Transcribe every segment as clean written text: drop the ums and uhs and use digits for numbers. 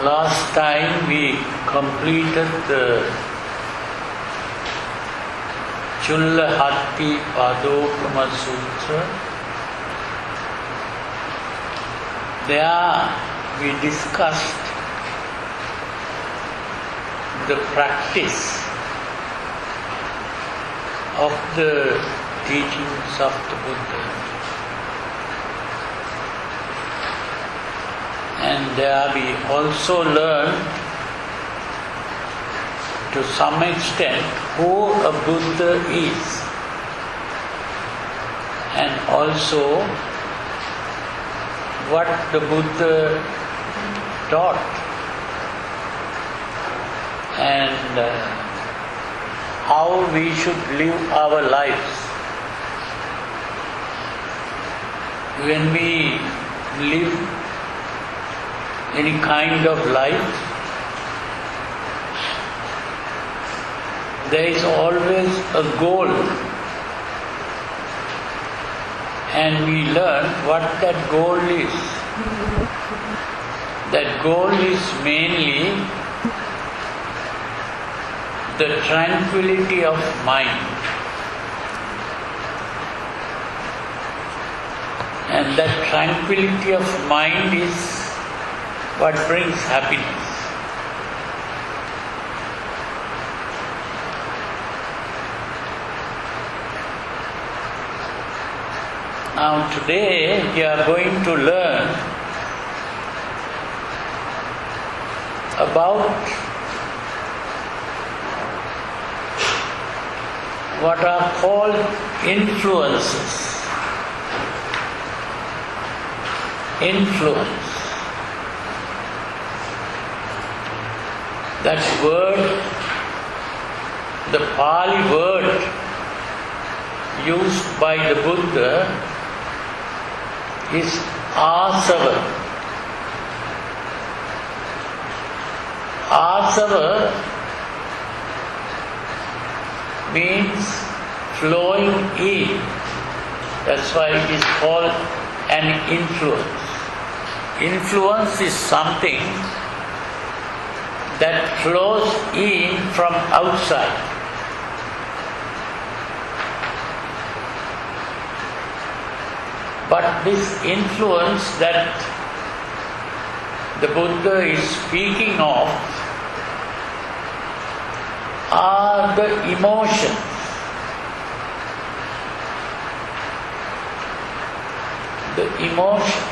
Last time we completed the Chullahatti Padokama Sutra. There we discussed the practice of the teachings of the Buddha. And there we also learned to some extent who a Buddha is, and also what the Buddha taught, and how we should live our lives. When we live any kind of life, there is always a goal, and we learn what that goal is. That goal is mainly the tranquility of mind. And that tranquility of mind is what brings happiness. Now today we are going to learn about what are called influences. Influence. That word, the Pali word used by the Buddha is asava. Asava means flowing in. That's why it is called an influence. Influence is something that flows in from outside. But this influence that the Buddha is speaking of are the emotions. The emotions.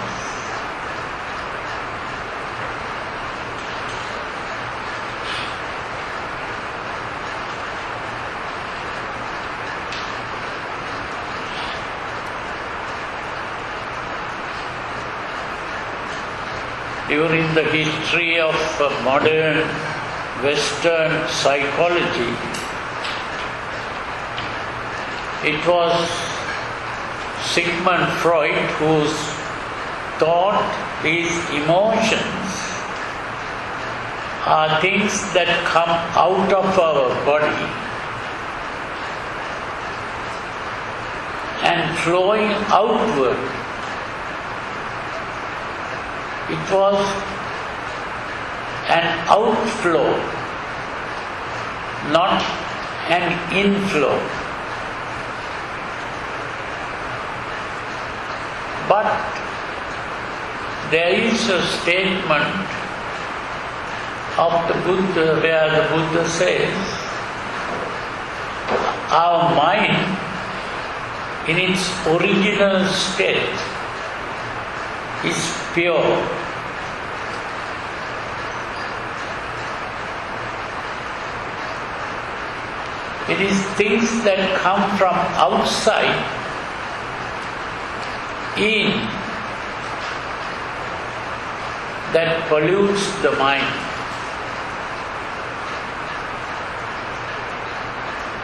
During the history of modern Western psychology, it was Sigmund Freud who thought these emotions are things that come out of our body and flowing outward. It was an outflow, not an inflow. But there is a statement of the Buddha where the Buddha says, our mind in its original state is pure. It is things that come from outside in that pollutes the mind.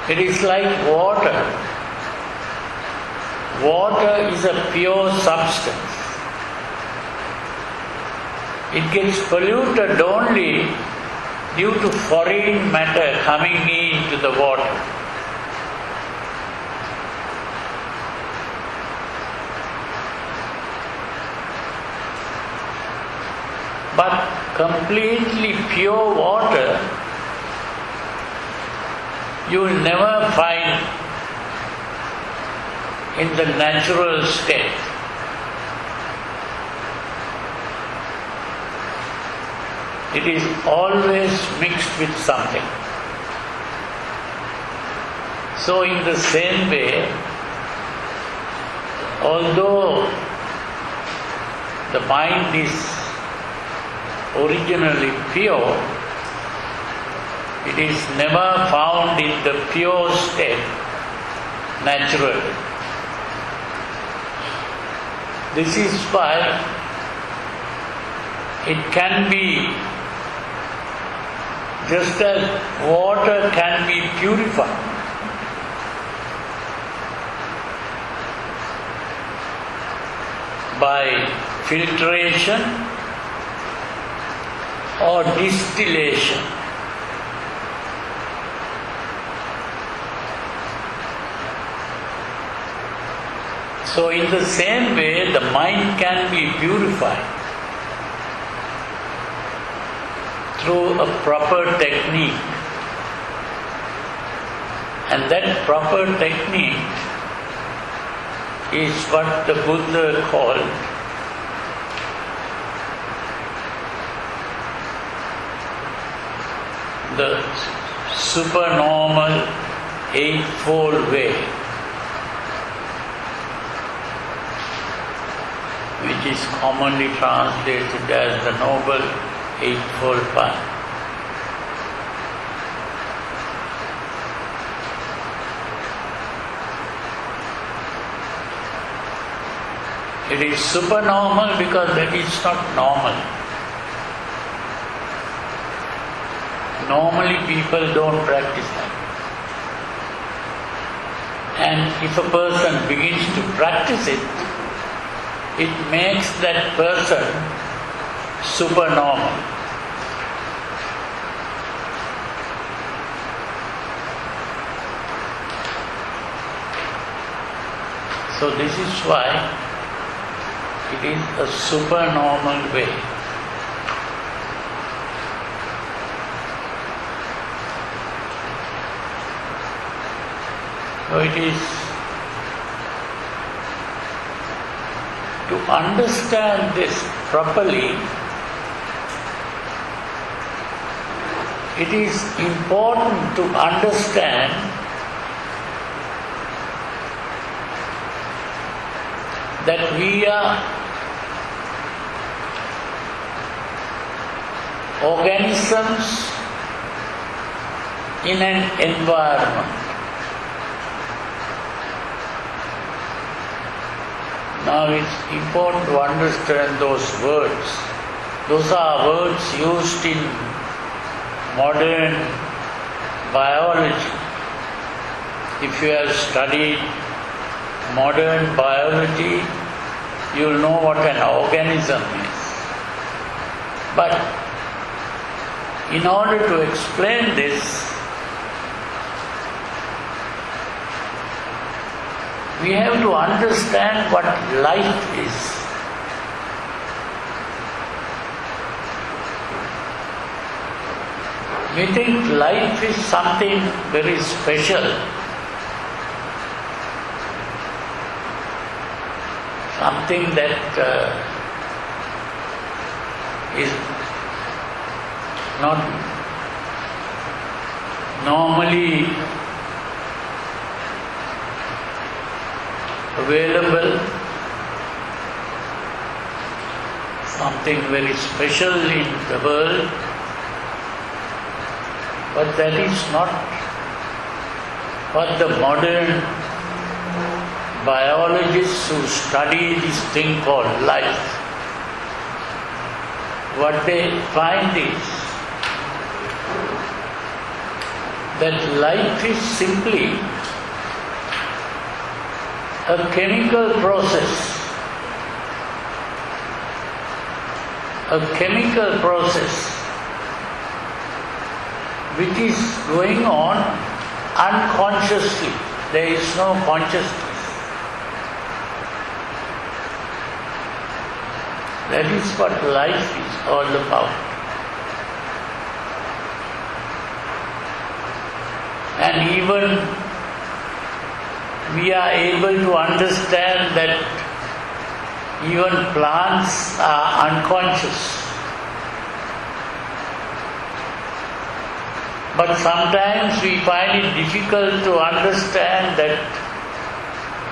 It is like water. Water is a pure substance. It gets polluted only due to foreign matter coming into the water. But completely pure water you will never find in the natural state. It is always mixed with something. So in the same way, although the mind is originally pure, it is never found in the pure state naturally. This is why it can be, just as water can be purified, by filtration or distillation. So in the same way, the mind can be purified through a proper technique. And that proper technique is what the Buddha called the supernormal eightfold way, which is commonly translated as the Noble Eightfold Path. It is supernormal because that is not normal. Normally people don't practice that. And if a person begins to practice it, it makes that person supernormal. So this is why it is a supernormal way. So it is to understand this properly, it is important to understand that we are organisms in an environment. Now it's important to understand those words. Those are words used in modern biology. If you have studied modern biology, you will know what an organism is. But in order to explain this, we have to understand what life is. We think life is something very special, something that is not normally available, something very special in the world, but that is not what the modern biologists who study this thing called life, what they find is that life is simply a chemical process. A chemical process which is going on unconsciously. There is no consciousness. That is what life is all about. And even we are able to understand that even plants are unconscious. But sometimes we find it difficult to understand that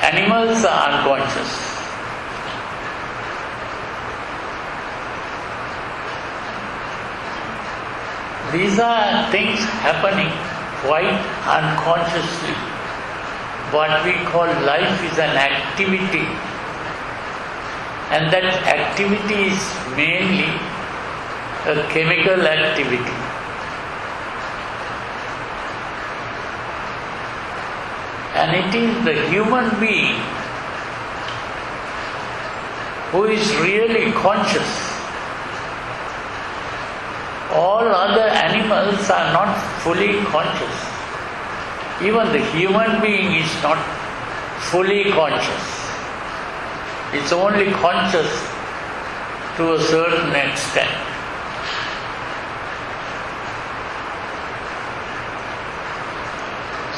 animals are unconscious. These are things happening quite unconsciously. What we call life is an activity, and that activity is mainly a chemical activity. And it is the human being who is really conscious. All other animals are not fully conscious. Even the human being is not fully conscious. It's only conscious to a certain extent.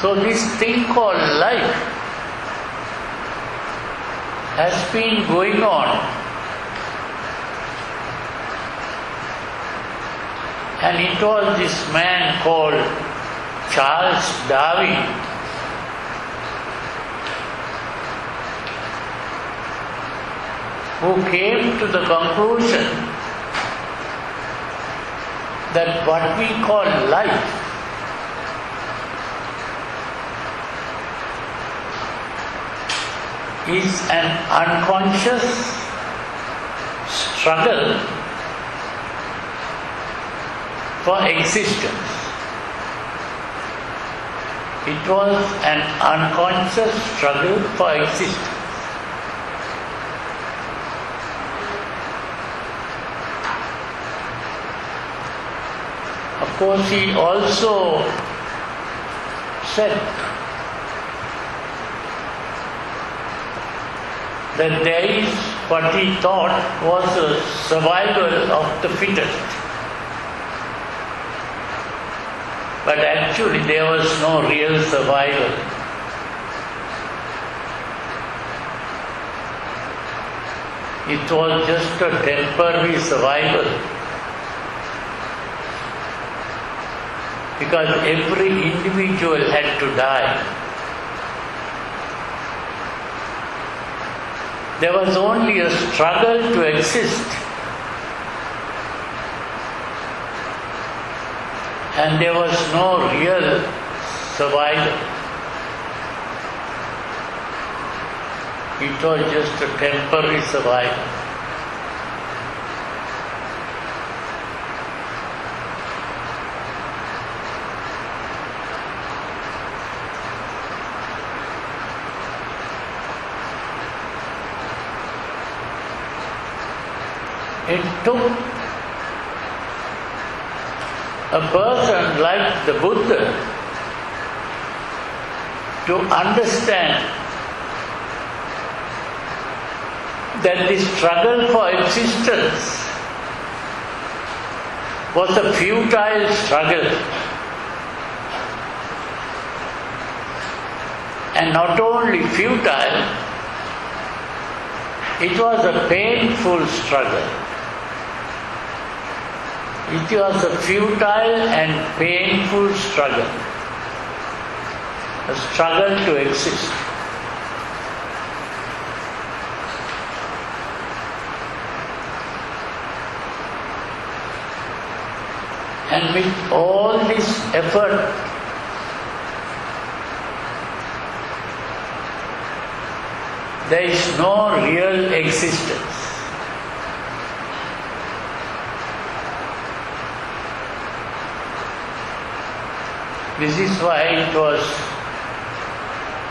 So this thing called life has been going on, and it was this man called Charles Darwin who came to the conclusion that what we call life is an unconscious struggle for existence. It was an unconscious struggle for existence. Of course, he also said that there is what he thought was a survival of the fittest. But actually there was no real survival. It was just a temporary survival. Because every individual had to die. There was only a struggle to exist. And there was no real survival. It was just a temporary survival. It took a person like the Buddha to understand that the struggle for existence was a futile struggle. And not only futile, it was a painful struggle. It was a futile and painful struggle, a struggle to exist. And with all this effort, there is no real existence. This is why it was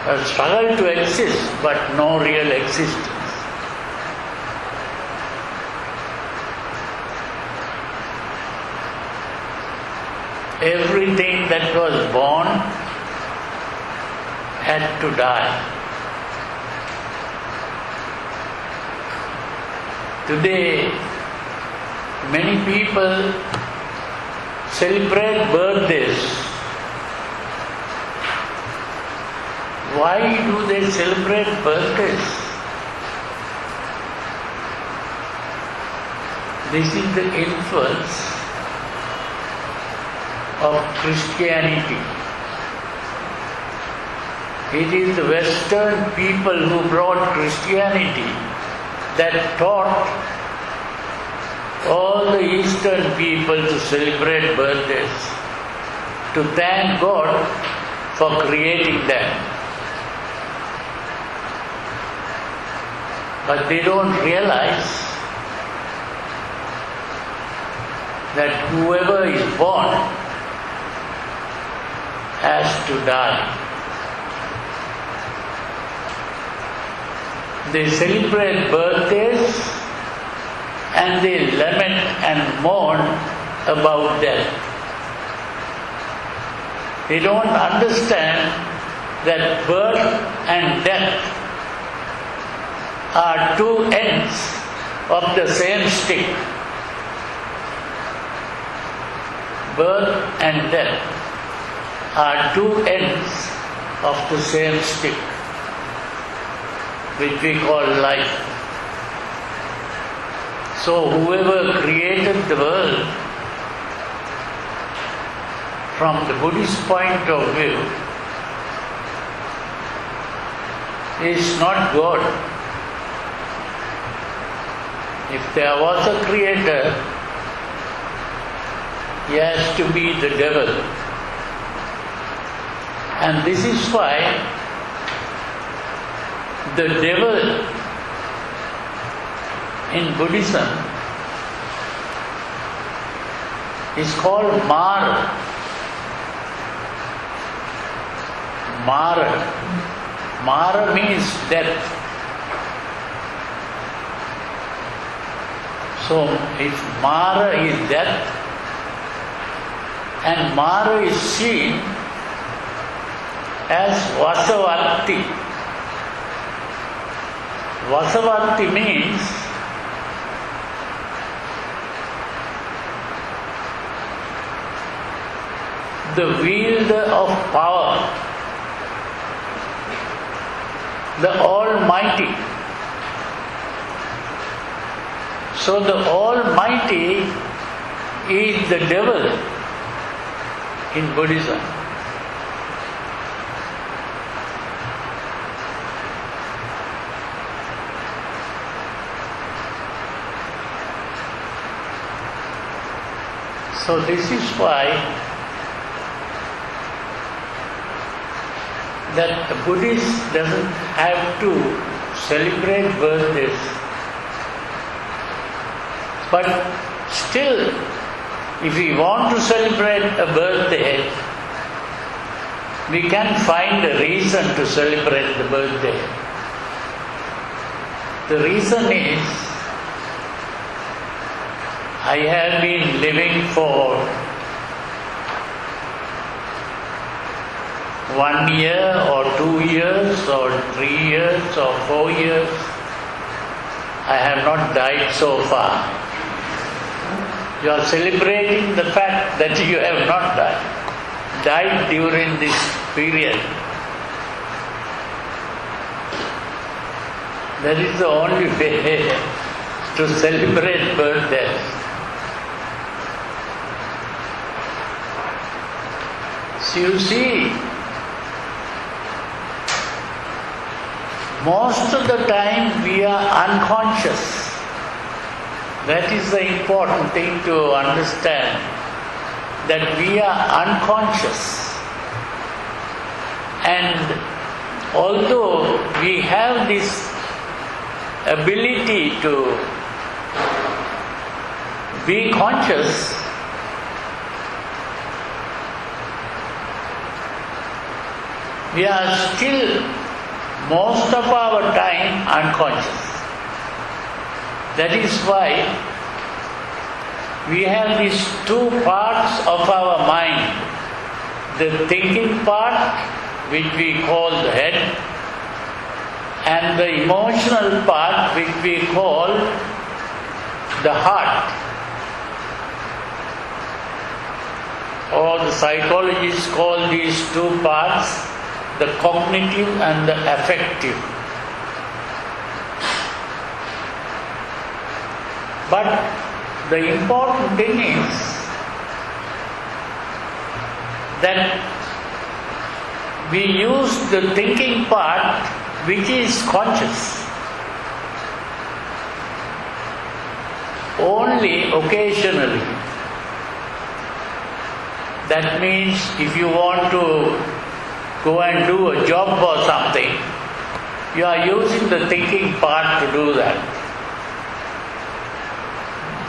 a struggle to exist, but no real existence. Everything that was born had to die. Today, many people celebrate birthdays. Why do they celebrate birthdays? This is the influence of Christianity. It is the Western people who brought Christianity that taught all the Eastern people to celebrate birthdays, to thank God for creating them. But they don't realize that whoever is born has to die. They celebrate birthdays and they lament and mourn about death. They don't understand that birth and death are two ends of the same stick. Birth and death are two ends of the same stick, which we call life. So whoever created the world, from the Buddhist point of view, is not God. If there was a creator, he has to be the devil. And this is why the devil in Buddhism is called Mara. Mara. Mara means death. So if Mara is death, and Mara is seen as Vasavarti. Vasavarti means the wielder of power, the Almighty. So the Almighty is the devil in Buddhism. So this is why that a Buddhist doesn't have to celebrate birthdays. But still, if we want to celebrate a birthday, we can find a reason to celebrate the birthday. The reason is, I have been living for 1 year or 2 years or 3 years or 4 years. I have not died so far. You are celebrating the fact that you have not died during this period. That is the only way to celebrate birthdays. So you see, most of the time we are unconscious. That is the important thing to understand, that we are unconscious. And although we have this ability to be conscious, we are still most of our time unconscious. That is why we have these two parts of our mind. The thinking part, which we call the head, and the emotional part, which we call the heart, or the psychologists call these two parts the cognitive and the affective. But the important thing is that we use the thinking part which is conscious only occasionally. That means if you want to go and do a job or something, you are using the thinking part to do that.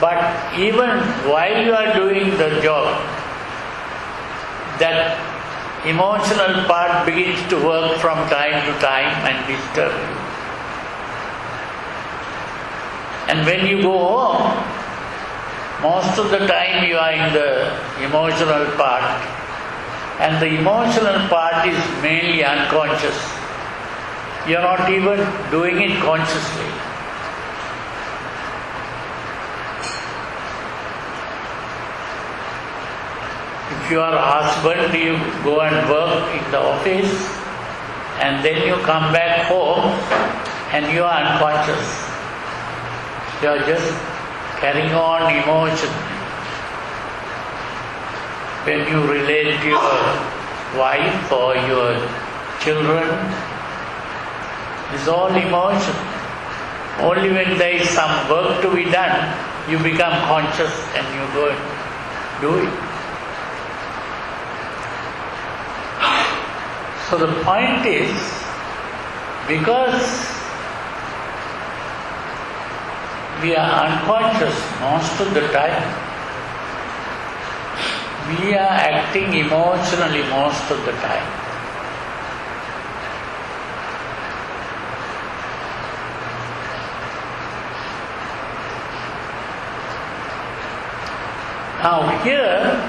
But even while you are doing the job, that emotional part begins to work from time to time and disturb you. And when you go home, most of the time you are in the emotional part, and the emotional part is mainly unconscious. You are not even doing it consciously. If you are a husband, you go and work in the office, and then you come back home and you are unconscious. You are just carrying on emotion. When you relate to your wife or your children, it's all emotion. Only when there is some work to be done, you become conscious and you go and do it. So the point is, because we are unconscious most of the time, we are acting emotionally most of the time. Now here,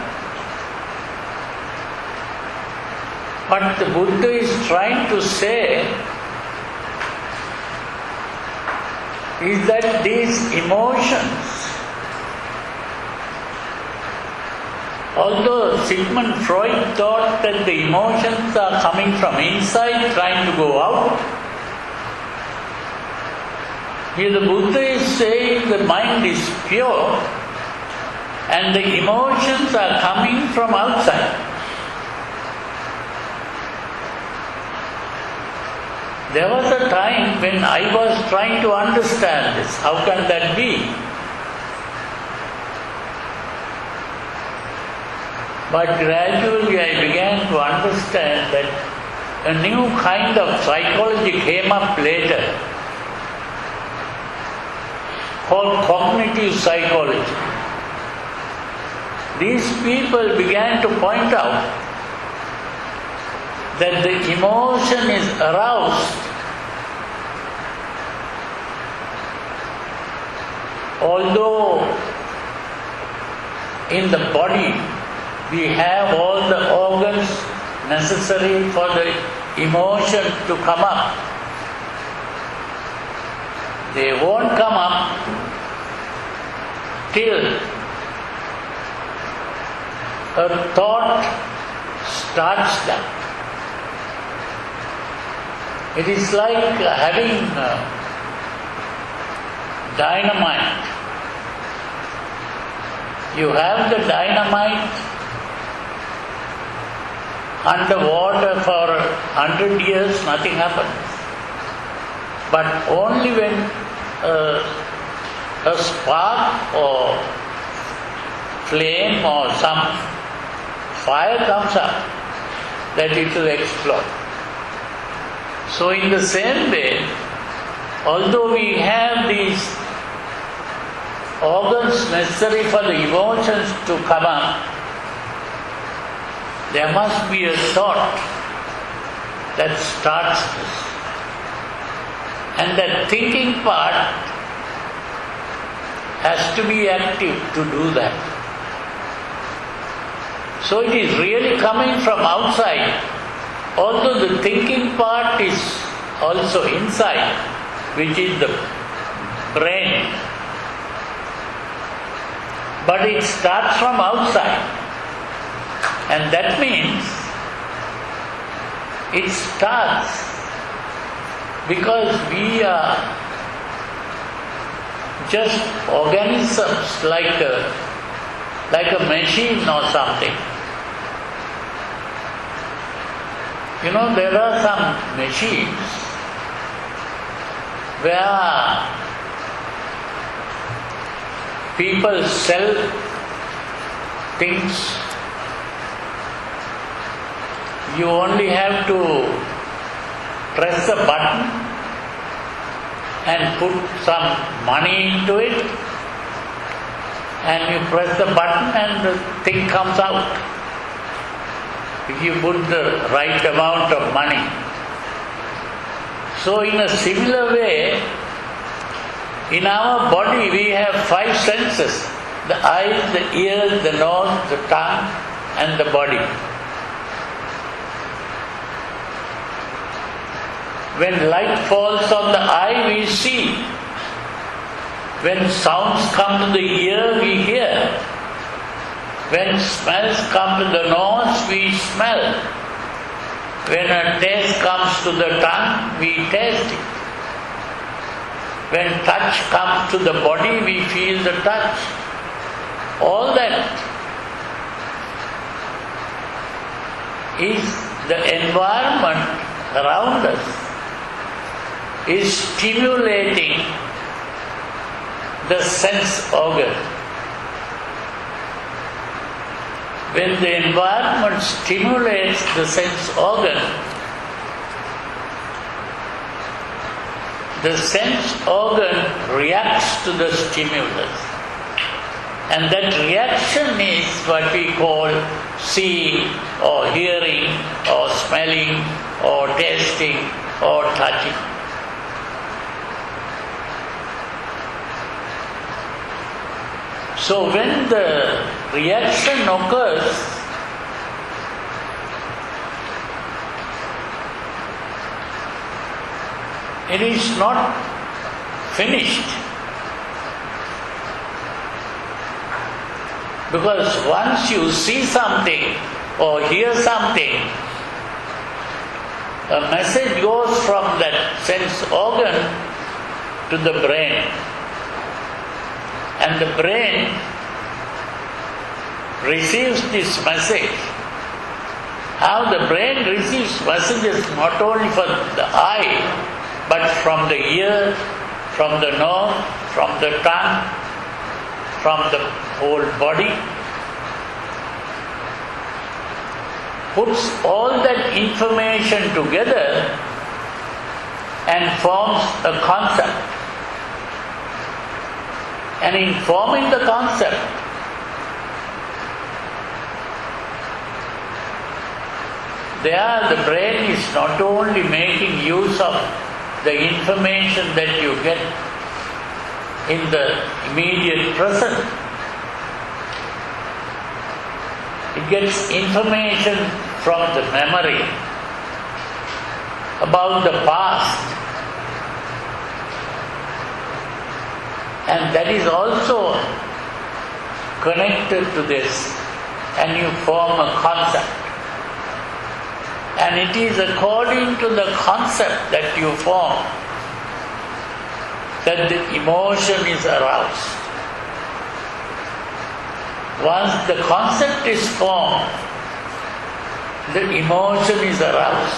what the Buddha is trying to say is that these emotions, although Sigmund Freud thought that the emotions are coming from inside trying to go out, here the Buddha is saying the mind is pure and the emotions are coming from outside. There was a time when I was trying to understand this. How can that be? But gradually I began to understand that a new kind of psychology came up later called cognitive psychology. These people began to point out that the emotion is aroused although in the body we have all the organs necessary for the emotion to come up. They won't come up till a thought starts that. It is like having dynamite. You have the dynamite underwater for 100 years, nothing happens. But only when a spark or flame or some fire comes up, that it will explode. So in the same way, although we have these organs necessary for the emotions to come up, there must be a thought that starts this. And that thinking part has to be active to do that. So it is really coming from outside, although the thinking part is also inside, which is the brain. But it starts from outside. And that means it starts because we are just organisms like a machine or something. You know, there are some machines where people sell things. You only have to press a button and put some money into it, and you press the button and the thing comes out. If you put the right amount of money. So in a similar way, in our body we have 5 senses: the eyes, the ears, the nose, the tongue and the body. When light falls on the eye, we see. When sounds come to the ear, we hear. When smells come to the nose, we smell. When a taste comes to the tongue, we taste it. When touch comes to the body, we feel the touch. All that is the environment around us is stimulating the sense organ. When the environment stimulates the sense organ reacts to the stimulus. And that reaction is what we call seeing or hearing or smelling or tasting or touching. So when the reaction occurs, it is not finished. Because once you see something or hear something, a message goes from that sense organ to the brain. And the brain receives this message. How the brain receives messages not only from the eye, but from the ear, from the nose, from the tongue, from the whole body. Puts all that information together and forms a concept. And in forming the concept, the brain is not only making use of the information that you get in the immediate present, it gets information from the memory about the past. And that is also connected to this, and you form a concept. And it is according to the concept that you form that the emotion is aroused. Once the concept is formed, the emotion is aroused.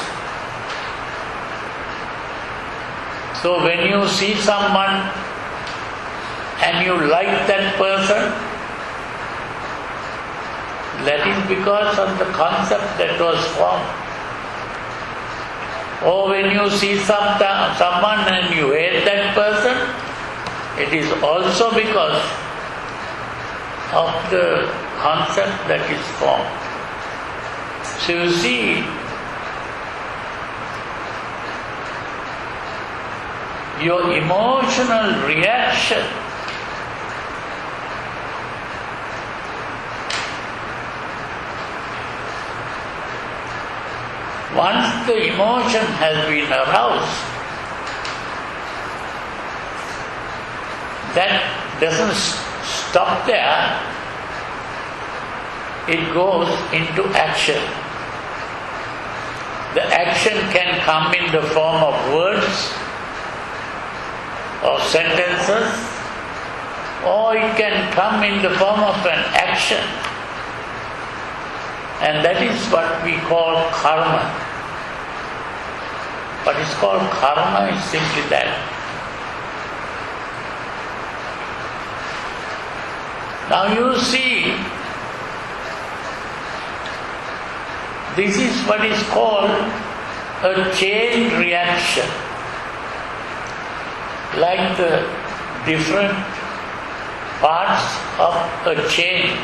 So when you see someone and you like that person, that is because of the concept that was formed. Or when you see someone and you hate that person, it is also because of the concept that is formed. So you see, your emotional reaction once the emotion has been aroused, that doesn't stop there, it goes into action. The action can come in the form of words or sentences, or it can come in the form of an action. And that is what we call karma. What is called karma is simply that. Now you see, this is what is called a chain reaction. Like the different parts of a chain.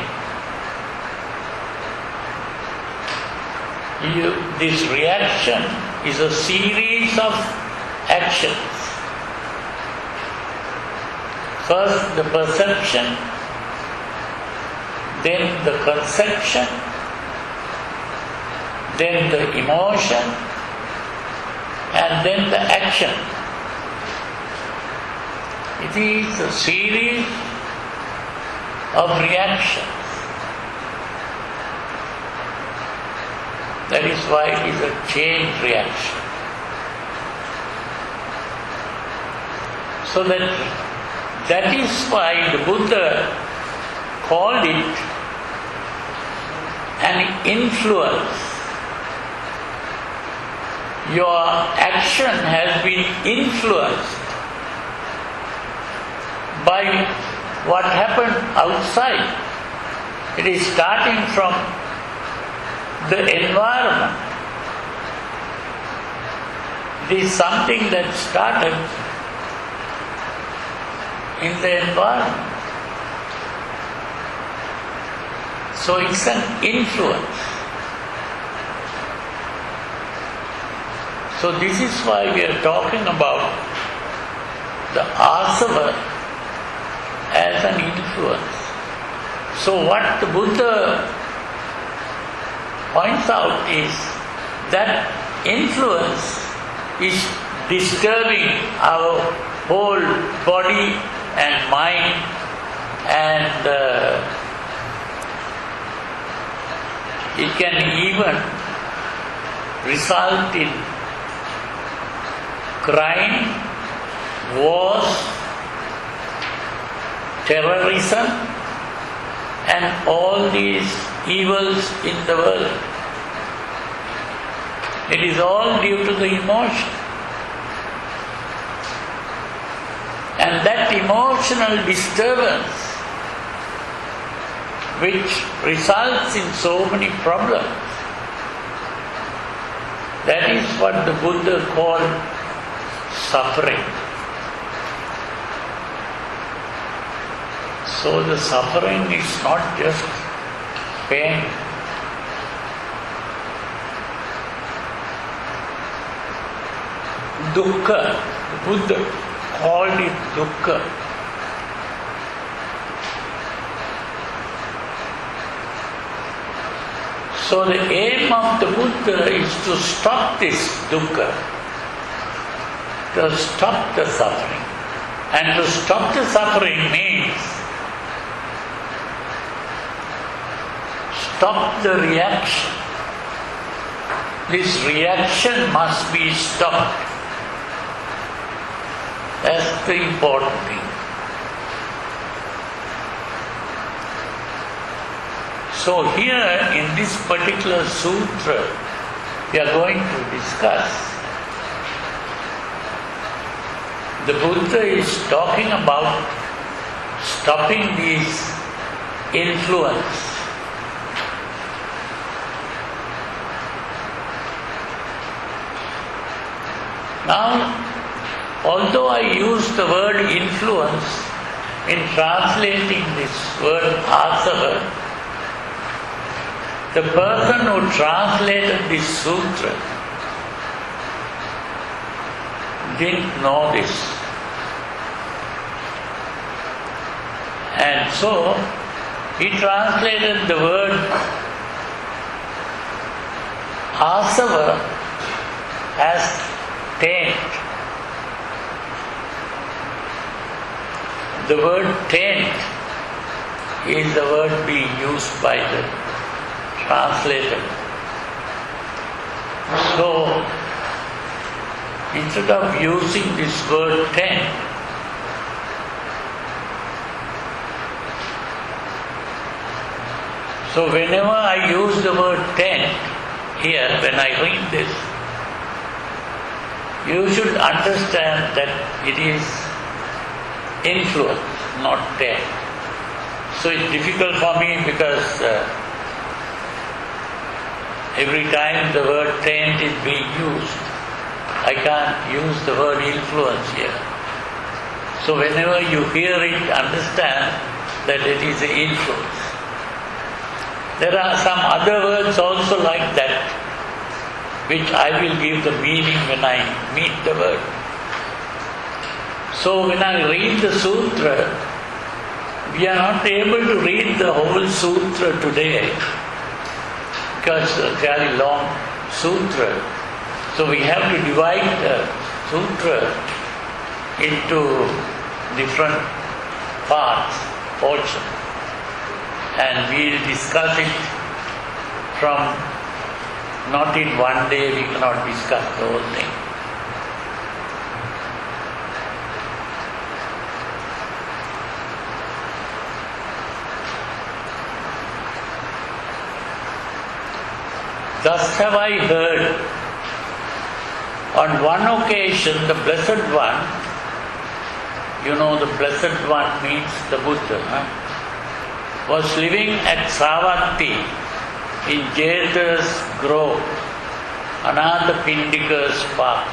This reaction is a series of actions. First the perception, then the conception, then the emotion, and then the action. It is a series of reactions. That is why it is a chain reaction. So that is why the Buddha called it an influence. Your action has been influenced by what happened outside. It is starting from the environment. It is something that started in the environment. So it's an influence. So this is why we are talking about the asava as an influence. So what the Buddha points out is that influence is disturbing our whole body and mind, and it can even result in crime, wars, terrorism, and all these evils in the world. It is all due to the emotion. And that emotional disturbance, which results in so many problems, that is what the Buddha called suffering. So the suffering is not just pain. Dukkha, the Buddha called it dukkha. So the aim of the Buddha is to stop this dukkha, to stop the suffering. And to stop the suffering means stop the reaction. This reaction must be stopped. That's the important thing. So here in this particular sutra, we are going to discuss. The Buddha is talking about stopping this influence. Now, although I use the word influence in translating this word asava, the person who translated this sutra didn't know this. And so, he translated the word asava as taint. The word taint is the word being used by the translated. So, instead of using this word tent, so whenever I use the word tent here, when I read this, you should understand that it is influence, not tent. So it's difficult for me because every time the word tent is being used, I can't use the word influence here. So whenever you hear it, understand that it is an influence. There are some other words also like that, which I will give the meaning when I meet the word. So when I read the sutra, we are not able to read the whole sutra today because it's a very long sutra. So we have to divide the sutra into different parts, portions, and we will discuss it from, not in one day, we cannot discuss the whole thing. Thus have I heard, on one occasion the Blessed One, you know the Blessed One means the Buddha, was living at Savatthi in Jeta's grove, Anandapindika's park.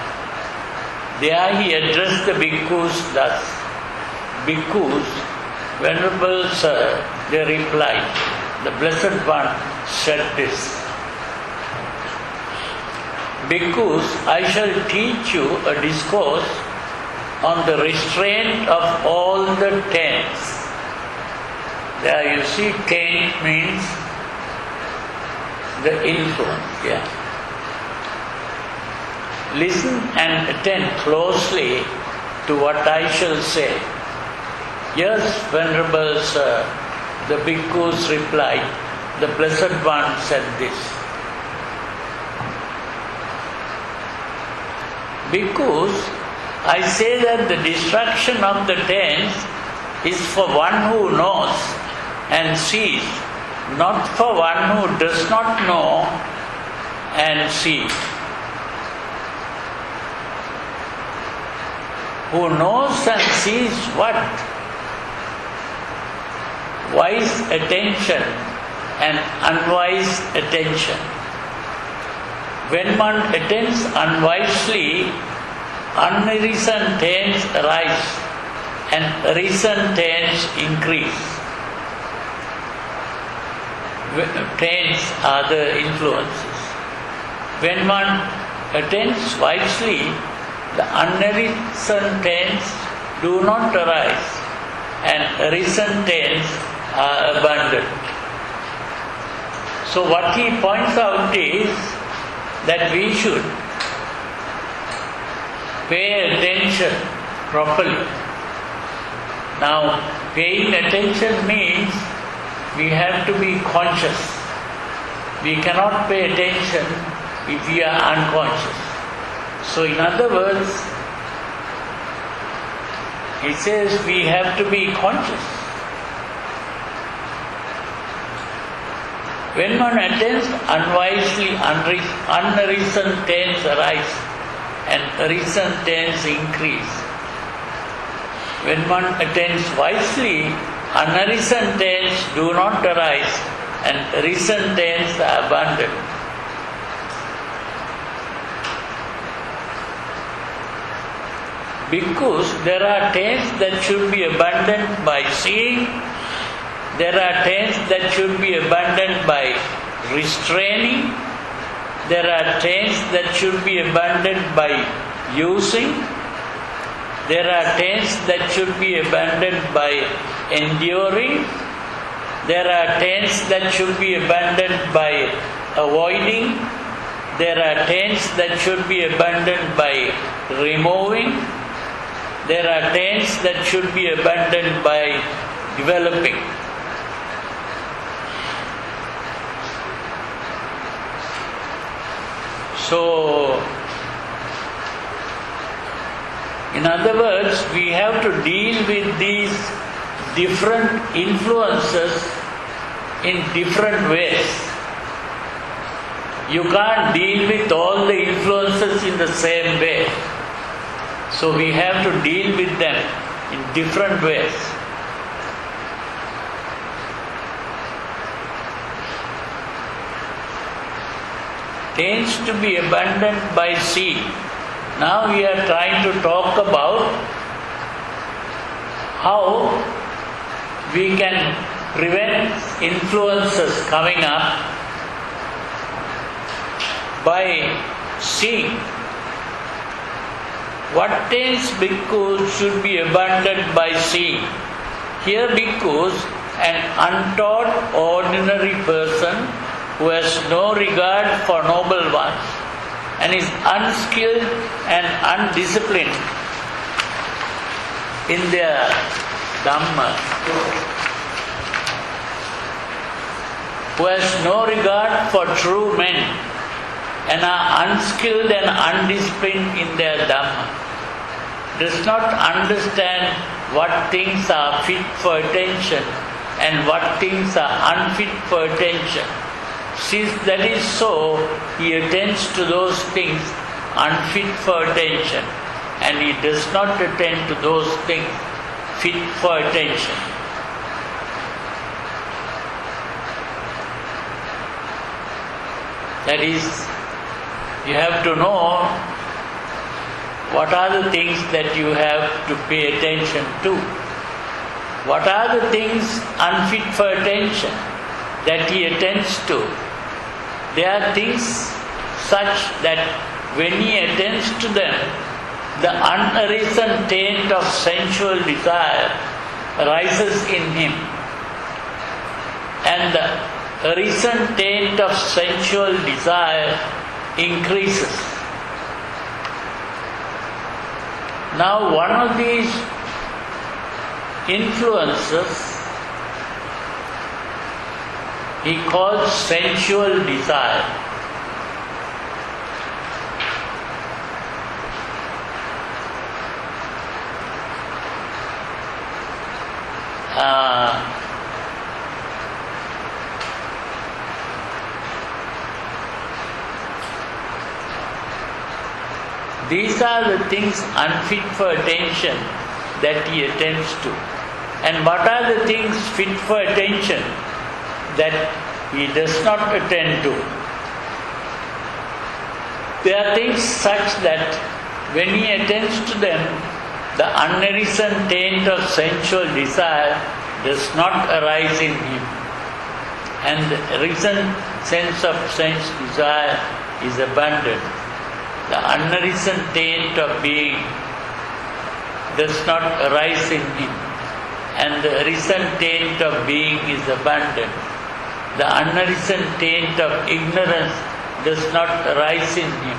There he addressed the bhikkhus thus. Bhikkhus, Venerable Sir, they replied, the Blessed One said this. Bhikkhus, I shall teach you a discourse on the restraint of all the tents. There you see, tent means the influence. Listen and attend closely to what I shall say. Yes, Venerable Sir, the bhikkhus replied, the Blessed One said this. Bhikkhus, I say that the destruction of the tents is for one who knows and sees, not for one who does not know and sees. Who knows and sees what? Wise attention and unwise attention. When one attends unwisely, unreasoned tents arise and reasoned tents increase. Tents are the influences. When one attends wisely, the unreasoned tents do not arise and reasoned tents are abundant. So what he points out is that we should pay attention properly. Now, paying attention means we have to be conscious. We cannot pay attention if we are unconscious. So in other words, he says we have to be conscious. When one attends unwisely, unreasoned tents arise and reasoned tents increase. When one attends wisely, unreasoned tents do not arise and reasoned tents are abundant. Because there are tents that should be abundant by seeing, there are tents that should be abundant by restraining, there are tents that should be abundant by using, there are tents that should be abundant by enduring, there are tents that should be abundant by avoiding, there are tents that should be abundant by removing, there are tents that should be abundant by developing. So, in other words, we have to deal with these different influences in different ways. You can't deal with all the influences in the same way. So we have to deal with them in different ways. Tends to be abandoned by seed. Now we are trying to talk about how we can prevent influences coming up by seeing what things bhikkhus should be abandoned by seeing. Here bhikkhus, an untaught ordinary person who has no regard for noble ones and is unskilled and undisciplined in their Dhamma, who has no regard for true men and are unskilled and undisciplined in their Dhamma, does not understand what things are fit for attention and what things are unfit for attention. Since that is so, he attends to those things unfit for attention and he does not attend to those things fit for attention. That is, you have to know what are the things that you have to pay attention to. What are the things unfit for attention that he attends to? They are things such that when he attends to them, the unarisen taint of sensual desire rises in him, and the arisen taint of sensual desire increases. Now, one of these influences he calls sensual desire. These are the things unfit for attention that he attends to. And what are the things fit for attention that he does not attend to? There are things such that when he attends to them, the unarisen taint of sensual desire does not arise in him, and the arisen sense of sense desire is abandoned. The unarisen taint of being does not arise in him, and the arisen taint of being is abandoned. The unarisen taint of ignorance does not arise in him,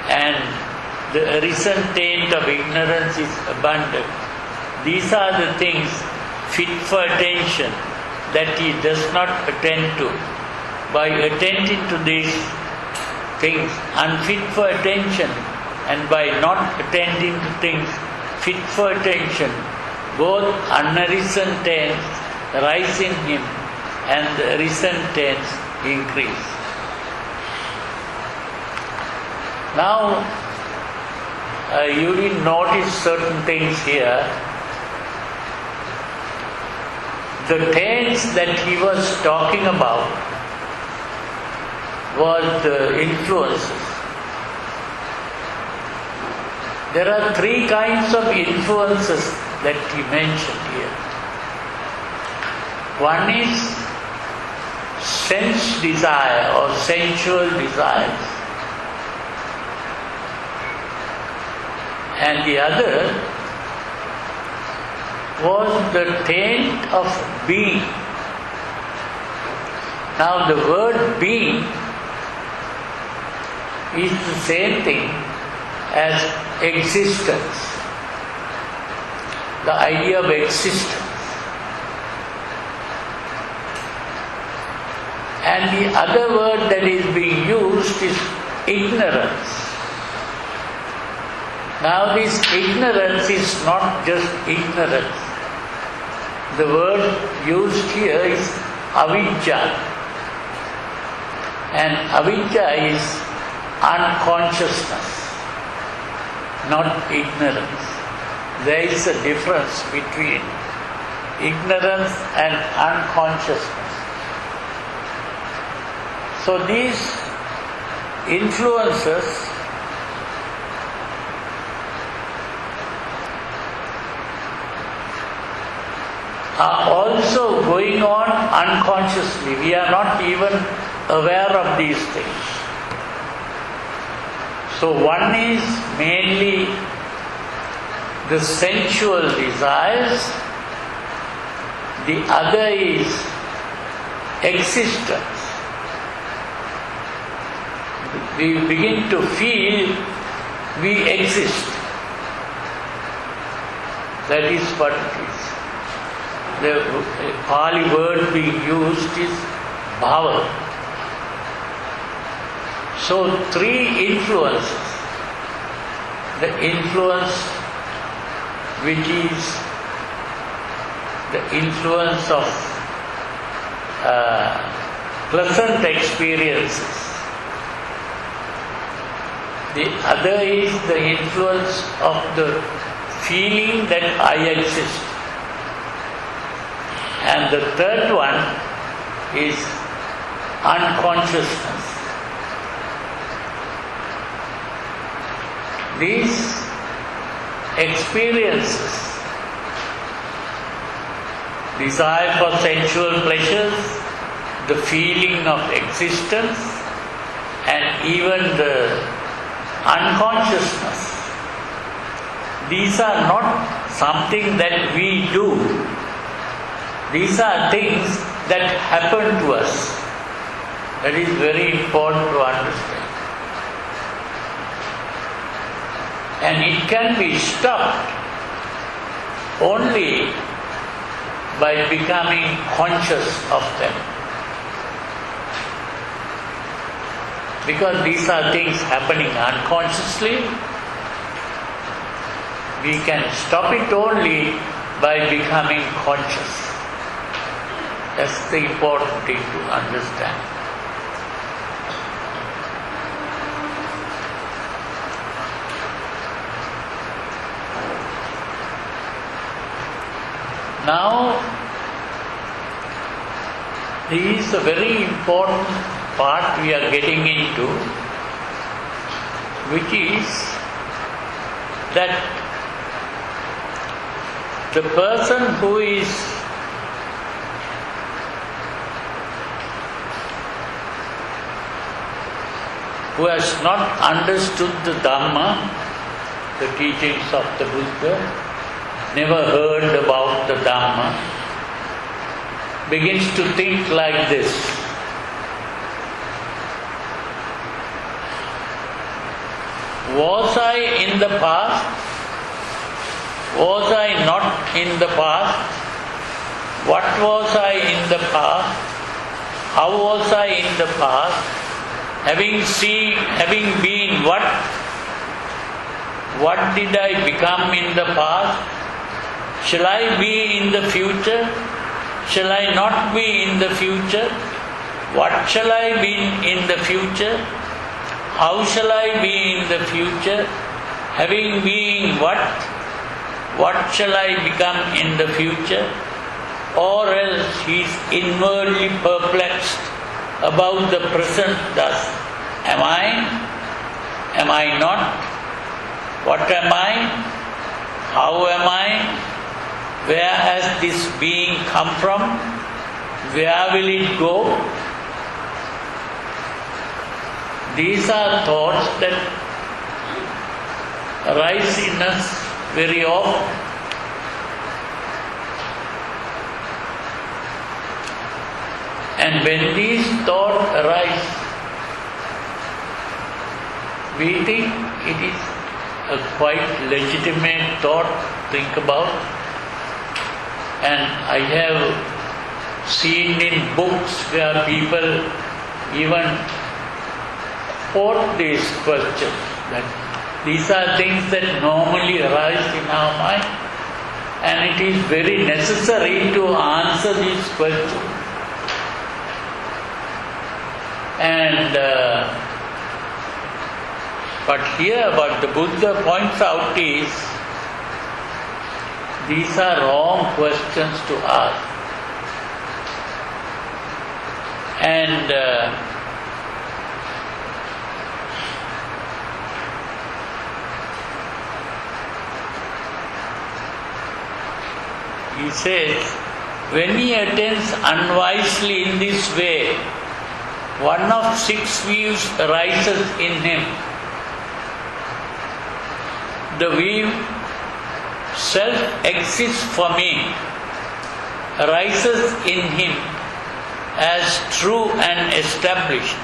and the arisen taint of ignorance is abandoned. These are the things fit for attention that he does not attend to. By attending to these things unfit for attention and by not attending to things fit for attention, both unarisen taints rise in him and the arisen taints increase. Now, you will notice certain things here. The taints that he was talking about was the influences. There are three kinds of influences that he mentioned here. One is sense desire or sensual desires, and the other was the taint of being. Now the word being is the same thing as existence, the idea of existence. And the other word that is being used is ignorance. Now this ignorance is not just ignorance. The word used here is avidya. And avidya is unconsciousness, not ignorance. There is a difference between ignorance and unconsciousness. So these influences are also going on unconsciously. We are not even aware of these things. So one is mainly the sensual desires, the other is existence. We begin to feel we exist. That is what it is. The Pali word being used is bhava. So three influences. The influence which is the influence of pleasant experiences. The other is the influence of the feeling that I exist. And the third one is unconsciousness. These experiences, desire for sensual pleasures, the feeling of existence, and even the unconsciousness, these are not something that we do. These are things that happen to us. That is very important to understand. And it can be stopped only by becoming conscious of them. Because these are things happening unconsciously, we can stop it only by becoming conscious. That's the important thing to understand. Now, this is a very important part we are getting into, which is that the person who has not understood the Dhamma, the teachings of the Buddha, never heard about the Dhamma, begins to think like this. Was I in the past? Was I not in the past? What was I in the past? How was I in the past? Having been what? What did I become in the past? Shall I be in the future? Shall I not be in the future? What shall I be in the future? How shall I be in the future? Having been what? What shall I become in the future? Or else he is inwardly perplexed about the present thus. Am I? Am I not? What am I? How am I? Where has this being come from? Where will it go? These are thoughts that arise in us very often. And when these thoughts arise, we think it is a quite legitimate thought to think about. And I have seen in books where people even support these questions. That these are things that normally arise in our mind, and it is very necessary to answer these questions. And but here what the Buddha points out is, these are wrong questions to ask. And he says, when he attends unwisely in this way, one of 6 views arises in him. The view self exists for me arises in him as true and established,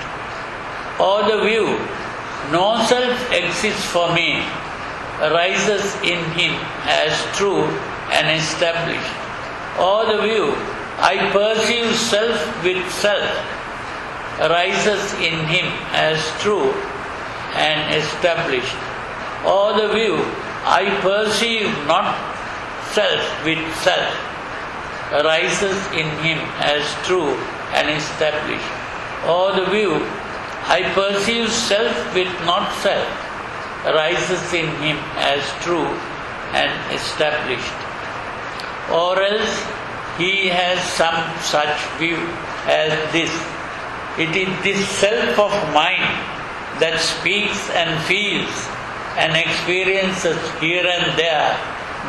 or the view no self exists for me arises in him as true and established, or the view I perceive self with self arises in him as true and established, or the view I perceive not self with self arises in him as true and established, or the view I perceive self with not self arises in him as true and established. Or else he has some such view as this: it is this self of mine that speaks and feels and experiences here and there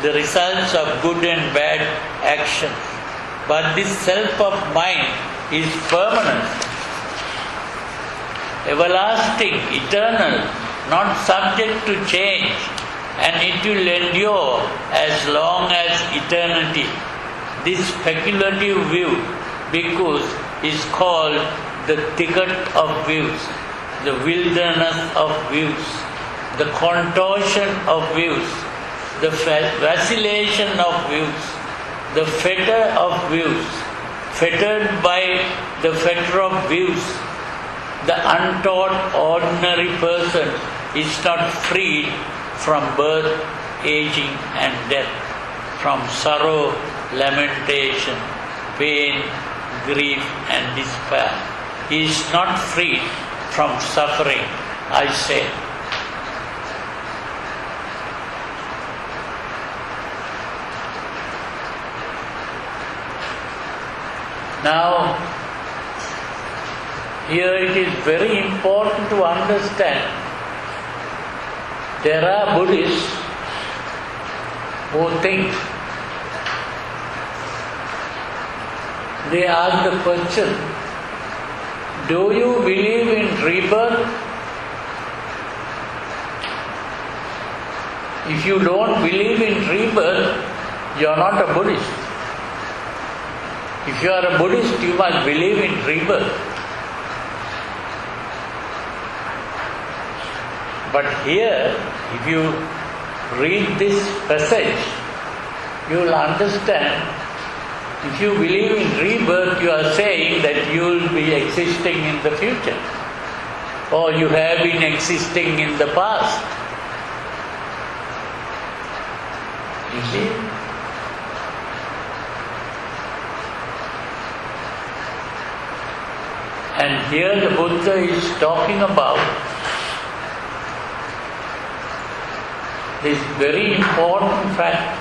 the results of good and bad actions. But this self of mine is permanent, everlasting, eternal, not subject to change, and it will endure as long as eternity. This speculative view, because is called the thicket of views, the wilderness of views, the contortion of views, the vacillation of views, the fetter of views, fettered by the fetter of views. The untaught ordinary person is not freed from birth, aging and death, from sorrow, lamentation, pain, grief and despair. He is not freed from suffering, I say. Now, here it is very important to understand, there are Buddhists who think, they ask the question, do you believe in rebirth? If you don't believe in rebirth, you are not a Buddhist. If you are a Buddhist, you must believe in rebirth. But here, if you read this passage, you will understand, if you believe in rebirth, you are saying that you will be existing in the future, or you have been existing in the past. You see? And here the Buddha is talking about this very important fact,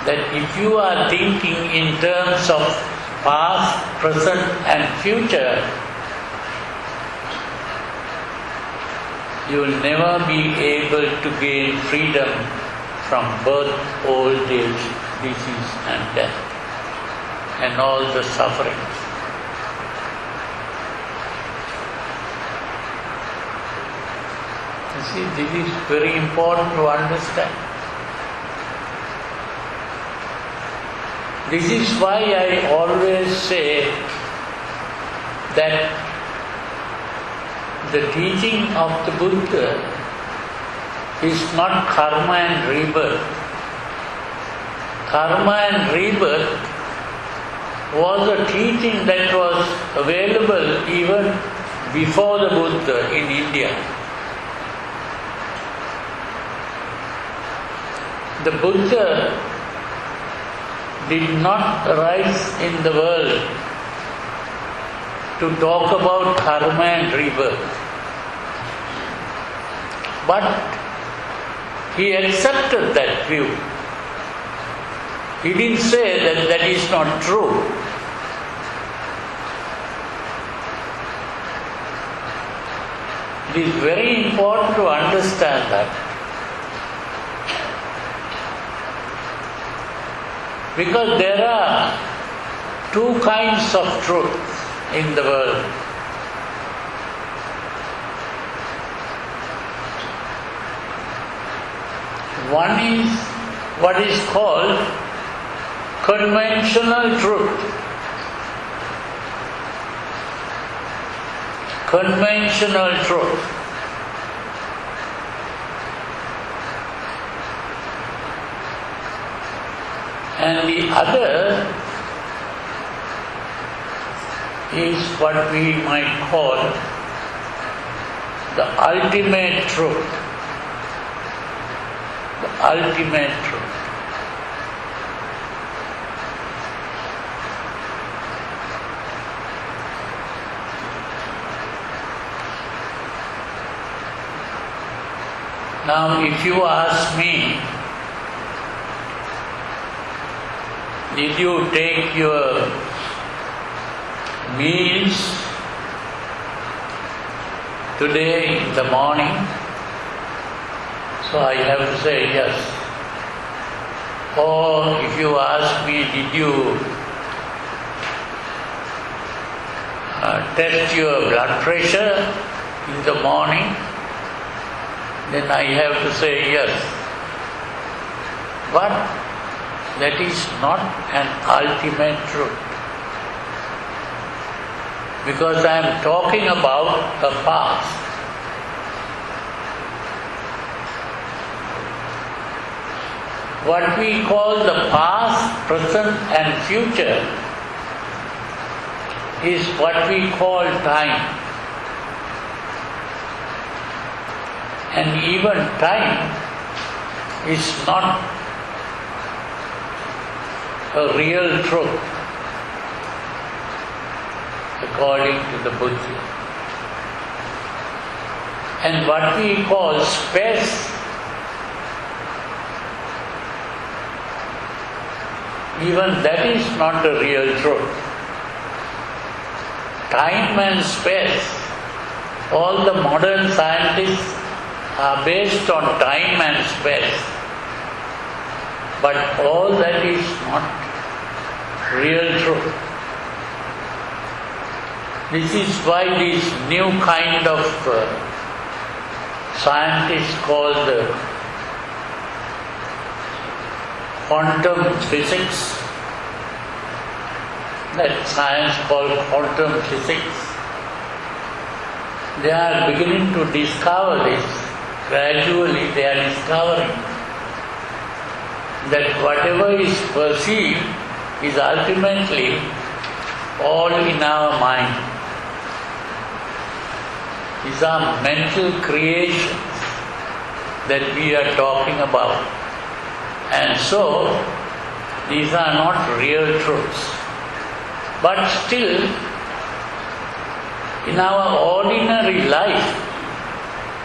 that if you are thinking in terms of past, present and future, you will never be able to gain freedom from birth, old age, disease and death and all the sufferings. You see, this is very important to understand. This is why I always say that the teaching of the Buddha is not karma and rebirth. Karma and rebirth was a teaching that was available even before the Buddha in India. The Buddha did not arise in the world to talk about karma and rebirth. But he accepted that view. He didn't say that that is not true. It is very important to understand that. Because there are two kinds of truth in the world. One is what is called conventional truth. Conventional truth. And the other is what we might call the ultimate truth. The ultimate truth. Now, if you ask me, did you take your meals today in the morning? So I have to say yes. Or if you ask me, did you test your blood pressure in the morning? Then I have to say yes. But that is not an ultimate truth. Because I am talking about the past. What we call the past, present and future is what we call time. And even time is not a real truth according to the Buddha. And what we call space, even that is not a real truth. Time and space, all the modern scientists are based on time and space. But all that is not real truth. This is why this new kind of scientists called quantum physics, that science called quantum physics, they are beginning to discover this. Gradually they are discovering that whatever is perceived is ultimately all in our mind. These are mental creations that we are talking about. And so, these are not real truths. But still, in our ordinary life,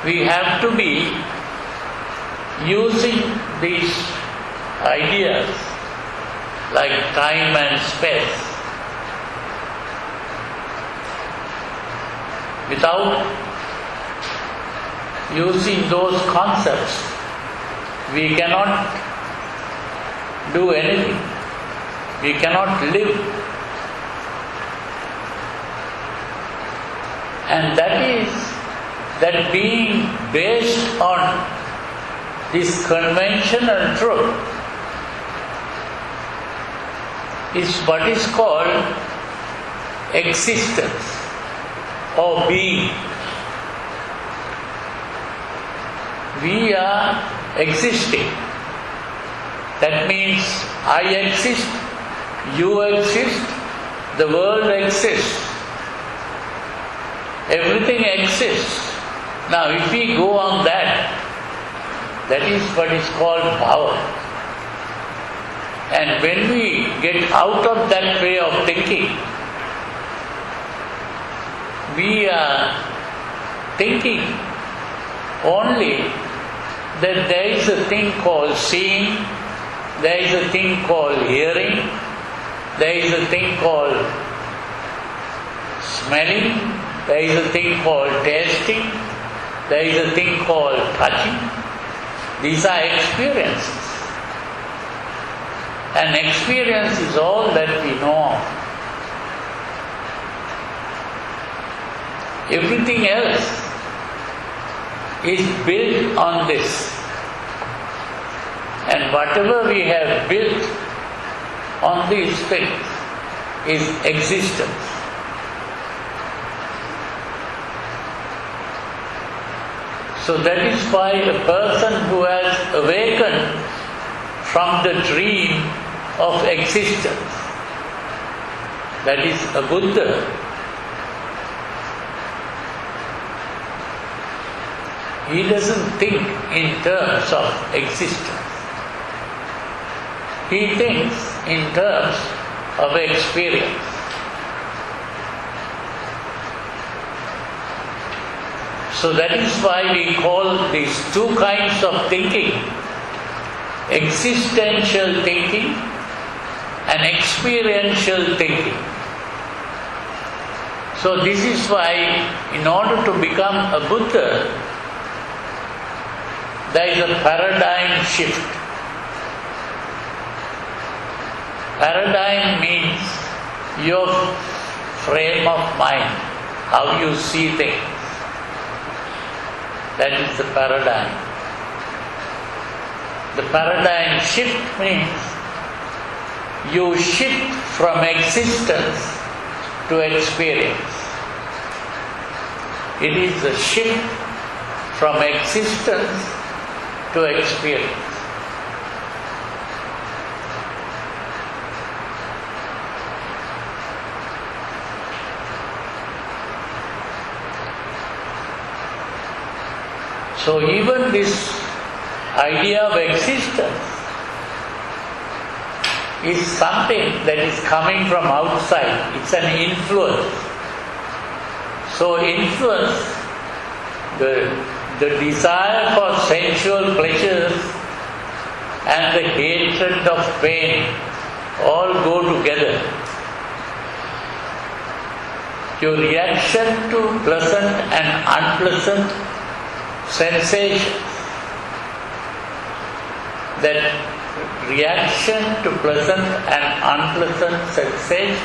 we have to be using these ideas like time and space. Without using those concepts, we cannot do anything. We cannot live. And that being based on this conventional truth is what is called existence or being. We are existing. That means I exist, you exist, the world exists. Everything exists. Now if we go on that, that is what is called power. And when we get out of that way of thinking, we are thinking only that there is a thing called seeing, there is a thing called hearing, there is a thing called smelling, there is a thing called tasting, there is a thing called touching. These are experiences. And experience is all that we know of. Everything else is built on this. And whatever we have built on these things is existence. So that is why a person who has awakened from the dream of existence, that is a Buddha, he doesn't think in terms of existence. He thinks in terms of experience. So that is why we call these two kinds of thinking existential thinking and experiential thinking. So this is why in order to become a Buddha, there is a paradigm shift. Paradigm means your frame of mind, how you see things. That is the paradigm. The paradigm shift means you shift from existence to experience. It is a shift from existence to experience. So even this idea of existence is something that is coming from outside. It's an influence. So influence, the desire for sensual pleasures and the hatred of pain all go together. Your reaction to pleasant and unpleasant sensations, that reaction to pleasant and unpleasant sensations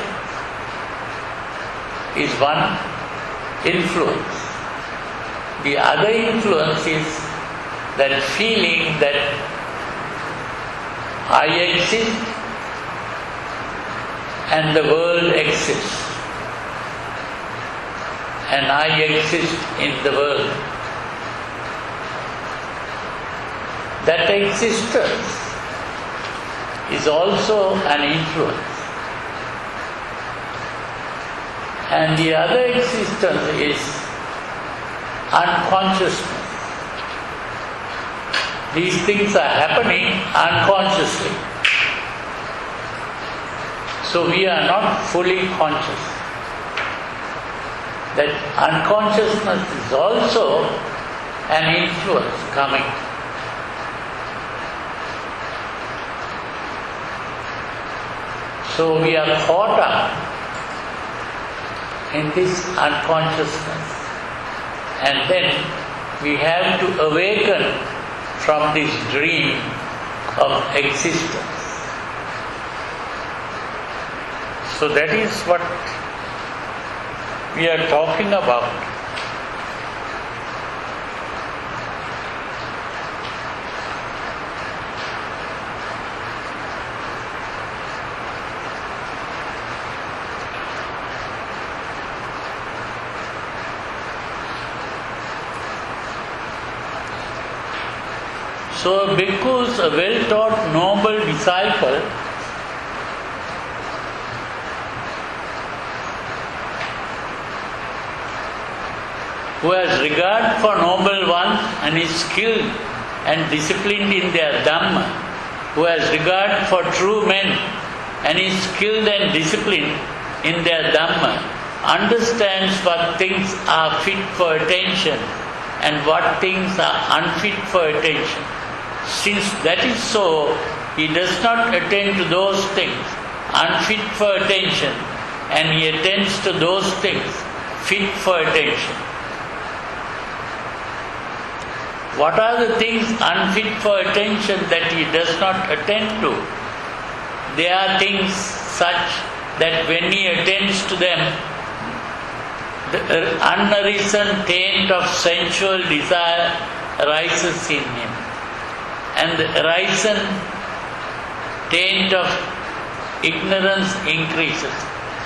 is one influence. The other influence is that feeling that I exist and the world exists, and I exist in the world. That existence is also an influence. And the other existence is unconsciousness. These things are happening unconsciously. So we are not fully conscious. That unconsciousness is also an influence coming. So we are caught up in this unconsciousness, and then we have to awaken from this dream of existence. So that is what we are talking about. So a bhikkhu is a well-taught, noble disciple who has regard for noble ones and is skilled and disciplined in their Dhamma, who has regard for true men and is skilled and disciplined in their Dhamma, understands what things are fit for attention and what things are unfit for attention. Since that is so, he does not attend to those things unfit for attention, and he attends to those things fit for attention. What are the things unfit for attention that he does not attend to? They are things such that when he attends to them, the unarisen taint of sensual desire arises in him, and the arisen taint of ignorance increases.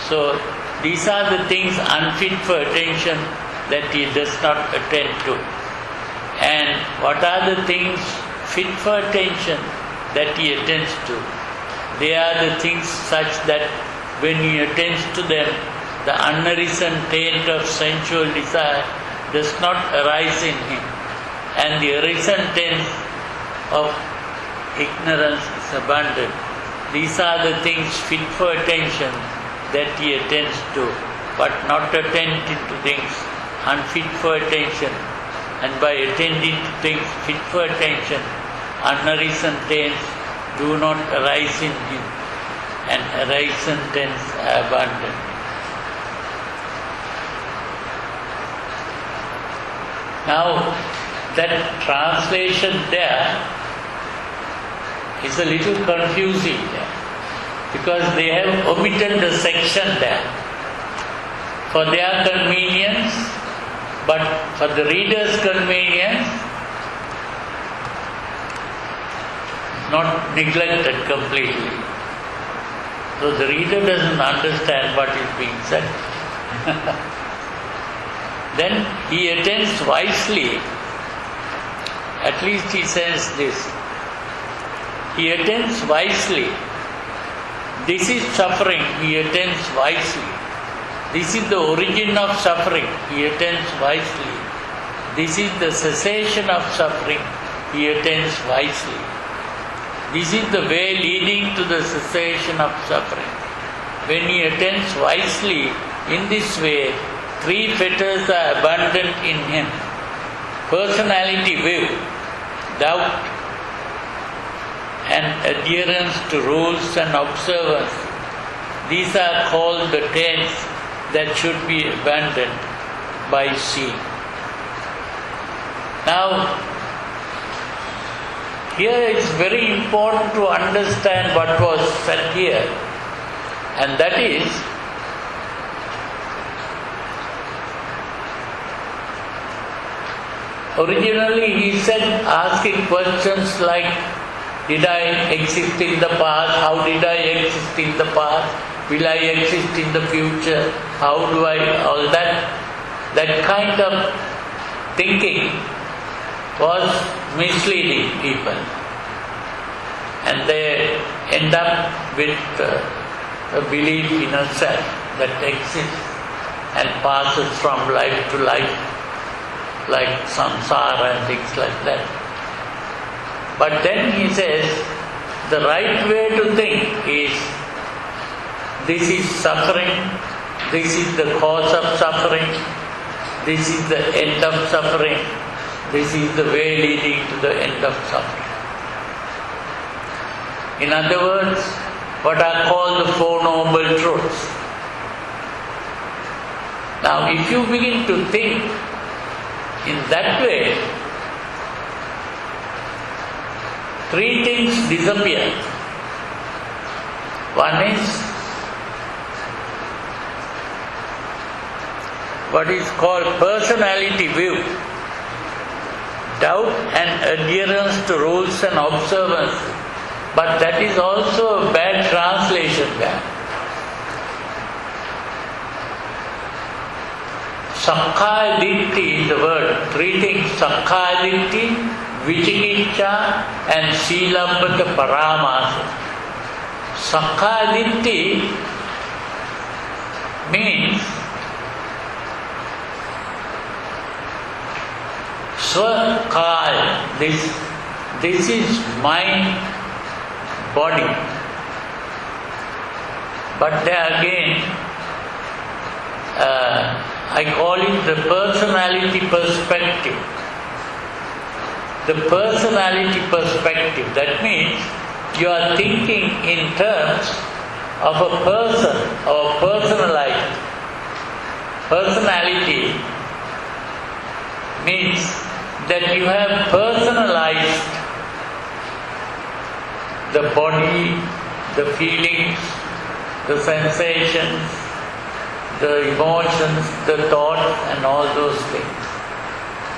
So these are the things unfit for attention that he does not attend to. And what are the things fit for attention that he attends to? They are the things such that when he attends to them, the unarisen taint of sensual desire does not arise in him, and the arisen taint of ignorance is abundant. These are the things fit for attention that he attends to, but not attending to things unfit for attention. And by attending to things fit for attention, unarisen taints do not arise in him, and arisen taints are abundant. Now, that translation there is a little confusing there, because they have omitted the section there for their convenience, but for the reader's convenience, not neglected completely. So the reader doesn't understand what is being said. Then he attends wisely. At least he says this. He attends wisely. This is suffering, he attends wisely. This is the origin of suffering, he attends wisely. This is the cessation of suffering, he attends wisely. This is the way leading to the cessation of suffering. When he attends wisely in this way, three fetters are abundant in him: personality view, doubt, and adherence to rules and observance. These are called the taints that should be abandoned by seeing. Now, here it's very important to understand what was said here, and that is, originally he said, asking questions like, did I exist in the past? How did I exist in the past? Will I exist in the future? How do I, all that kind of thinking was misleading people. And they end up with a belief in a self that exists and passes from life to life, like samsara and things like that. But then he says, the right way to think is, this is suffering, this is the cause of suffering, this is the end of suffering, this is the way leading to the end of suffering. In other words, what are called the Four Noble Truths. Now, if you begin to think in that way, three things disappear. One is what is called personality view, doubt and adherence to rules and observance. But that is also a bad translation there. Sakkaya Ditti is the word. Three things: Sakkaya Ditti, Vicikiccha and Silambata Paramasa. Sakkaya Ditti means Swakal, this is my body. But there again, I call it the personality perspective. The personality perspective, that means you are thinking in terms of a person or personalized. Personality means that you have personalized the body, the feelings, the sensations, the emotions, the thoughts and all those things.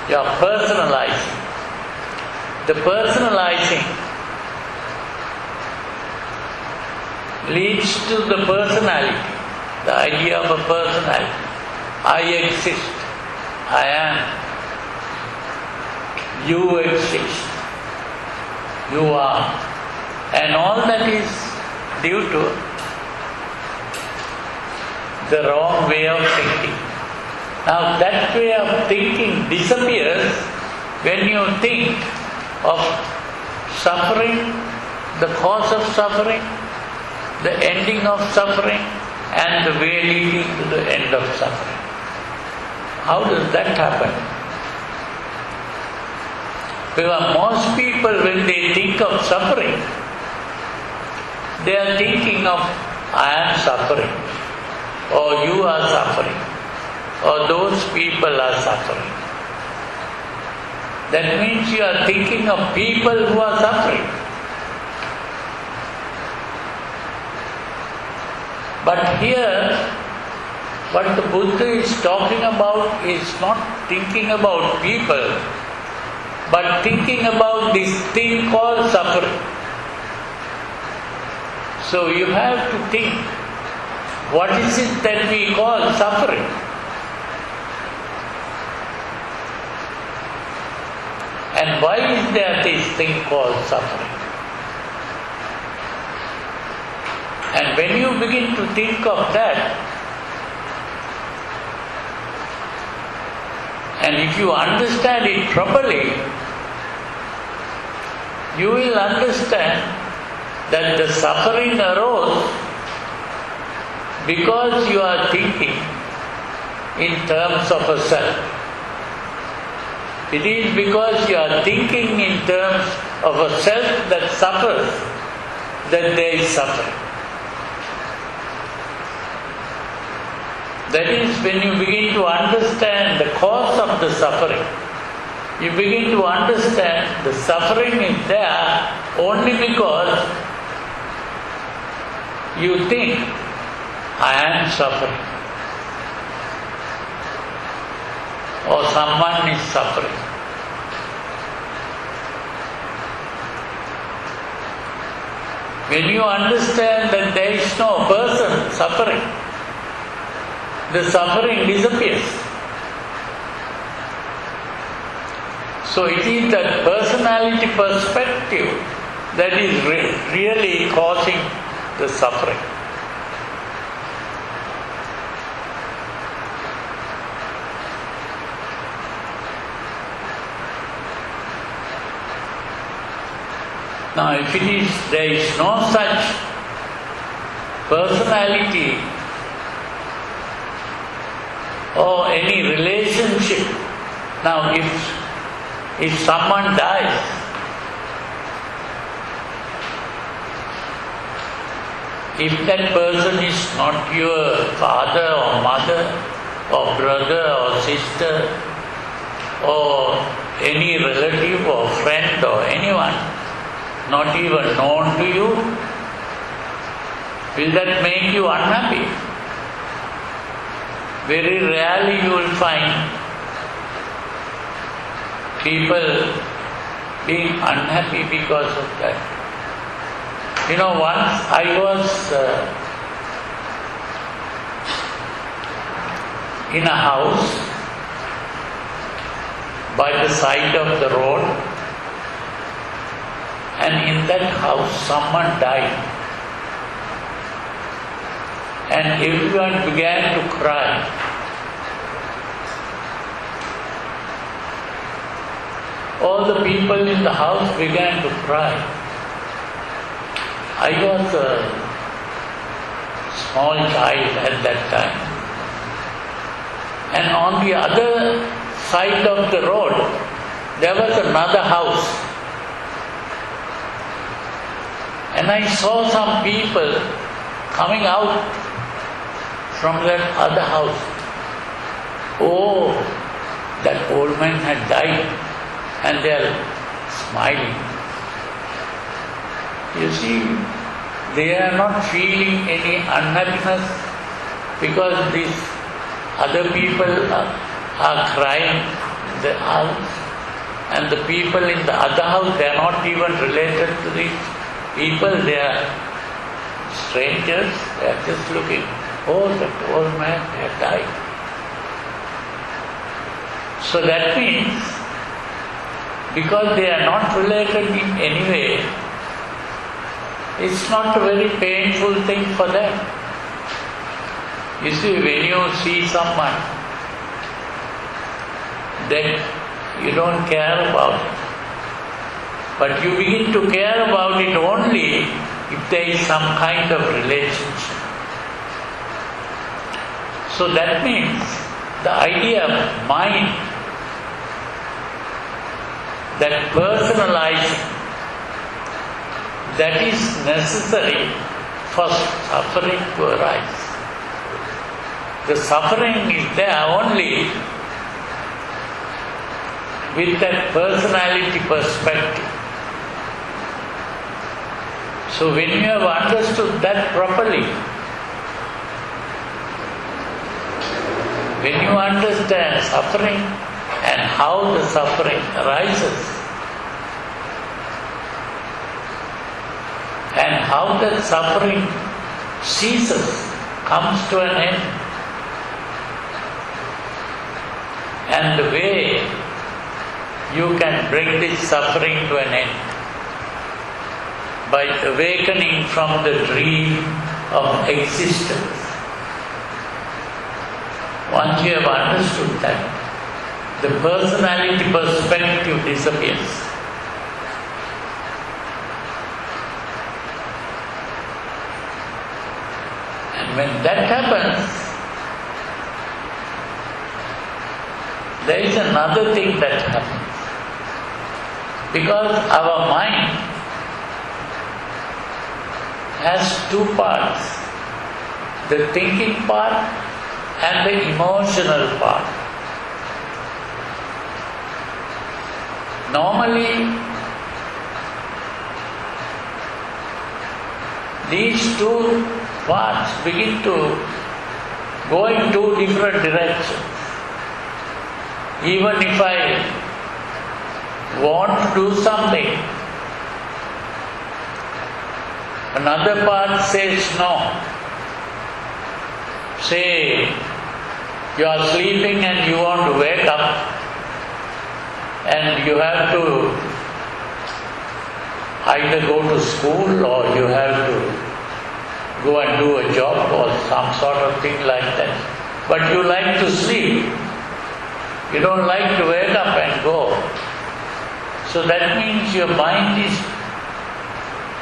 You are personalizing. The personalizing leads to the personality, the idea of a personality. I exist, I am, you exist, you are, and all that is due to the wrong way of thinking. Now that way of thinking disappears when you think of suffering, the cause of suffering, the ending of suffering, and the way leading to the end of suffering. How does that happen? Because most people, when they think of suffering, they are thinking of I am suffering, or you are suffering, or those people are suffering. That means you are thinking of people who are suffering. But here, what the Buddha is talking about is not thinking about people, but thinking about this thing called suffering. So you have to think, what is it that we call suffering? And why is there this thing called suffering? And when you begin to think of that, and if you understand it properly, you will understand that the suffering arose because you are thinking in terms of a self. It is because you are thinking in terms of a self that suffers that there is suffering. That is when you begin to understand the cause of the suffering. You begin to understand the suffering is there only because you think, I am suffering, or someone is suffering. When you understand that there is no person suffering, the suffering disappears. So it is that personality perspective that is really causing the suffering. Now if there is no such personality or any relationship, now if someone dies, if that person is not your father or mother or brother or sister or any relative or friend or anyone, not even known to you, will that make you unhappy? Very rarely you will find people being unhappy because of that. You know, once I was in a house by the side of the road, and in that house someone died, and everyone began to cry. all the people in the house began to cry. I was a small child at that time. And on the other side of the road, there was another house. And I saw some people coming out from that other house. Oh, that old man had died, and they are smiling. You see, they are not feeling any unhappiness because these other people are crying in the house, and the people in the other house, they are not even related to these people, they are strangers, they are just looking, oh, that old man had died. So that means, because they are not related in any way, it's not a very painful thing for them. You see, when you see someone, then you don't care about it. But you begin to care about it only if there is some kind of relationship. So that means the idea of mind, that personalizing, that is necessary for suffering to arise. The suffering is there only with that personality perspective. So when you have understood that properly, when you understand suffering and how the suffering arises, and how that suffering ceases, comes to an end, and the way you can bring this suffering to an end, by awakening from the dream of existence. Once you have understood that, the personality perspective disappears. And when that happens, there is another thing that happens. Because our mind has two parts, the thinking part and the emotional part. Normally, these two parts begin to go in two different directions. Even if I want to do something, another part says no. Say, you are sleeping and you want to wake up, and you have to either go to school or you have to go and do a job or some sort of thing like that. But you like to sleep. You don't like to wake up and go. So that means your mind is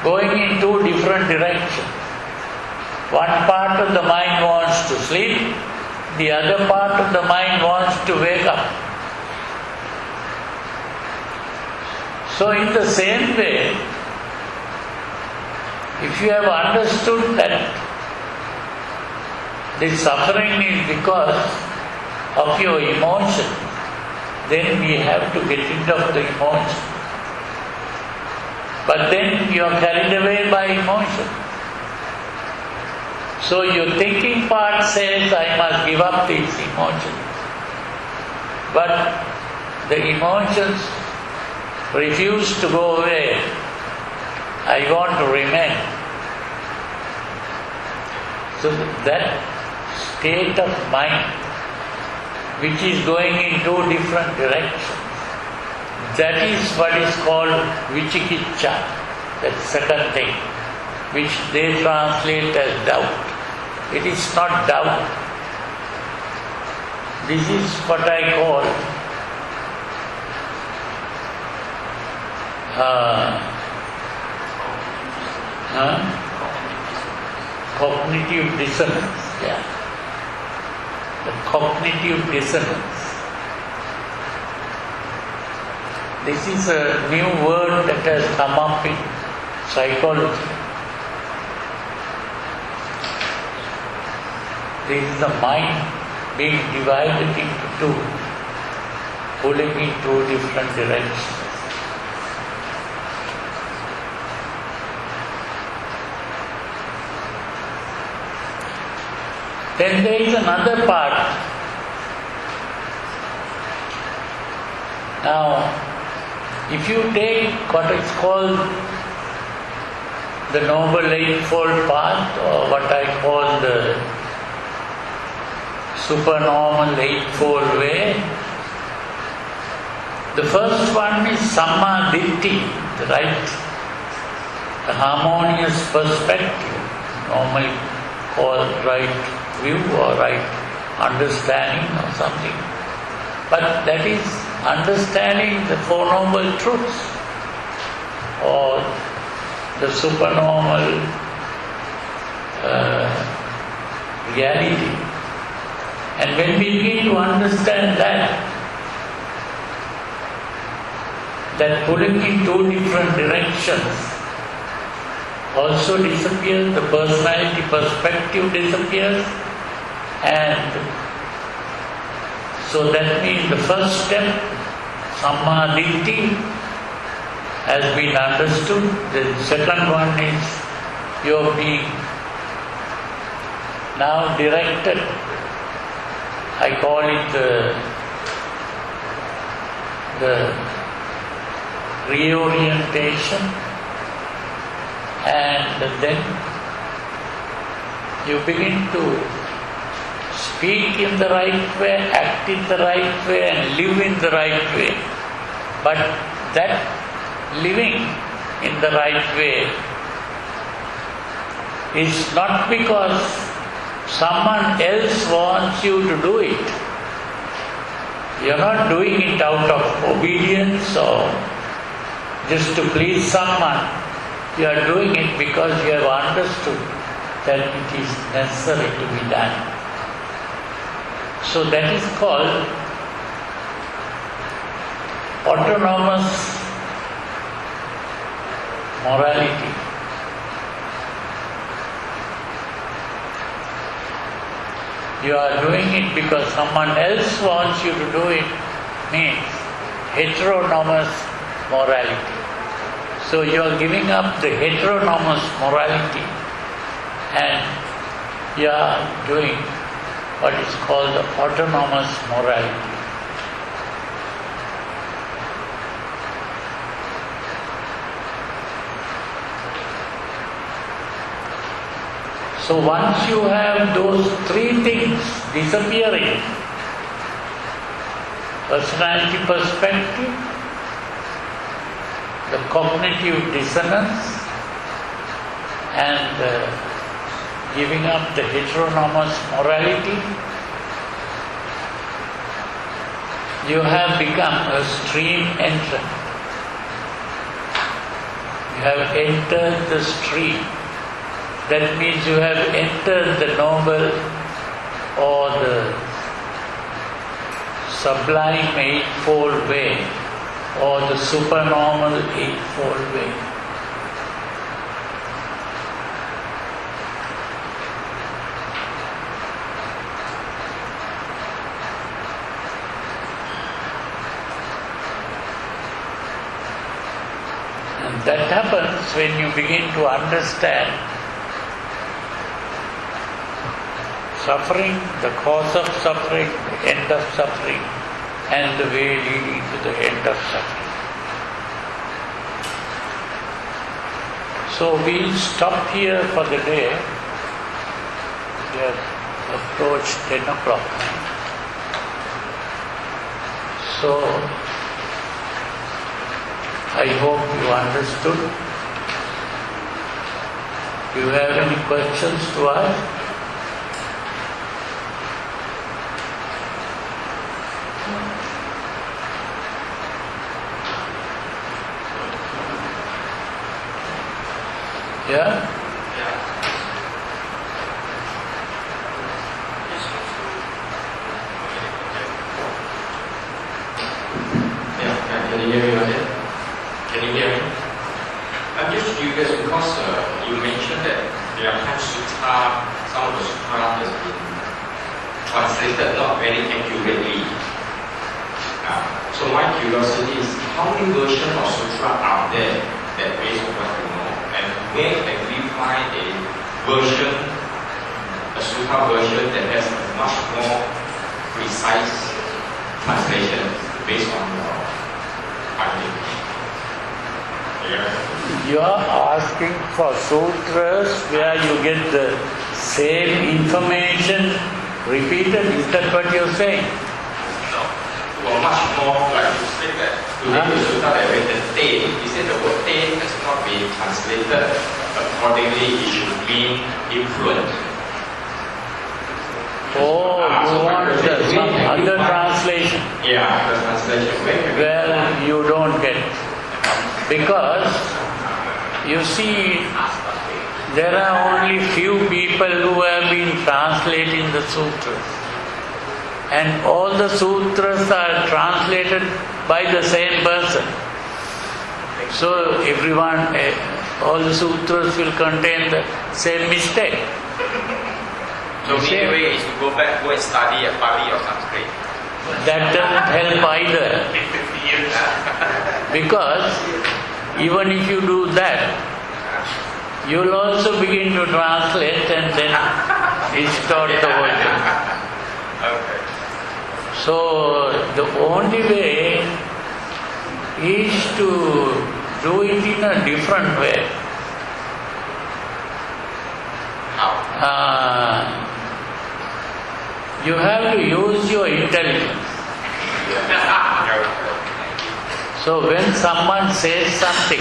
going in two different directions. One part of the mind wants to sleep, the other part of the mind wants to wake up. So in the same way, if you have understood that this suffering is because of your emotion, then we have to get rid of the emotion. But then you are carried away by emotion. So your thinking part says, I must give up these emotions. But the emotions refuse to go away. I want to remain. So that state of mind, which is going in two different directions, that is what is called vichikiccha, that second thing, which they translate as doubt. It is not doubt. This is what I call cognitive dissonance. Yeah. The cognitive dissonance. This is a new word that has come up in psychology. This is the mind being divided into two, pulling in two different directions. Then there is another part. Now, if you take what is called the Noble Eightfold Path, or what I call the Supernormal Eightfold Way, the first one is Samma Ditti, the right, the harmonious perspective, normally called right view or right understanding or something. But that is understanding the Four Noble Truths or the supernormal reality. And when we begin to understand that pulling in two different directions also disappears, the personality perspective disappears, and so that means the first step, Samma Ditti, has been understood. The second one is your being now directed. I call it the reorientation, and then you begin to speak in the right way, act in the right way, and live in the right way. But that living in the right way is not because someone else wants you to do it. You are not doing it out of obedience or just to please someone. You are doing it because you have understood that it is necessary to be done. So that is called autonomous morality. You are doing it because someone else wants you to do it, means heteronomous morality. So you are giving up the heteronomous morality and you are doing what is called the autonomous morality. So once you have those three things disappearing, personality perspective, the cognitive dissonance, and giving up the heteronomous morality, you have become a stream entrant. You have entered the stream. That means you have entered the noble or the sublime eightfold way or the supernormal eightfold way. And that happens when you begin to understand suffering, the cause of suffering, the end of suffering, and the way leading to the end of suffering. So we'll stop here for the day. We have approached 10 o'clock. So I hope you understood. Do you have any questions to ask? Yeah? Can you hear me? Can you hear me? I'm just curious because you mentioned that there are sutta, some of the sutta has been translated not very accurately. So my curiosity is how many versions of sutra are there that based on what you know, and where can we find a version, a sutta version that has a much more precise translation based on your finding? You are asking for sutras where you get the same information repeated. Is that what you're saying? No. Well, much more like you say that today the sutta that with the te, you said the word te has not been translated accordingly, it should mean influence. Oh, you want some other translation? Yeah, the translation. Well, you don't get it. Because, you see, there are only few people who have been translating the sutras. And all the sutras are translated by the same person. So everyone, all the sutras will contain the same mistake. So the only way is to go back, go and study a Pali or Sanskrit. That doesn't help either. Because even if you do that, you will also begin to translate and then distort the whole thing. Okay. So the only way is to do it in a different way. How? You have to use your intelligence. So when someone says something,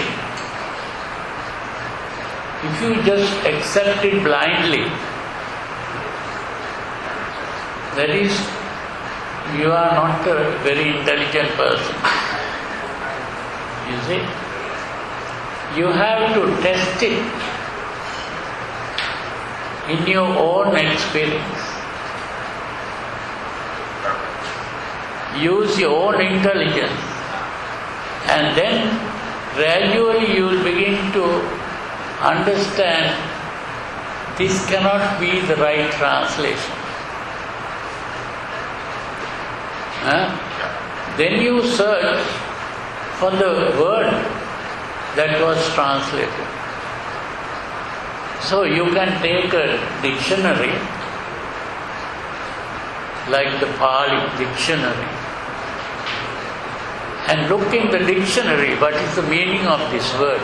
if you just accept it blindly, that is, you are not a very intelligent person. You see? You have to test it in your own experience. Use your own intelligence, and then gradually you will begin to understand this cannot be the right translation. Then you search for the word that was translated. So you can take a dictionary, like the Pali dictionary, and look in the dictionary what is the meaning of this word.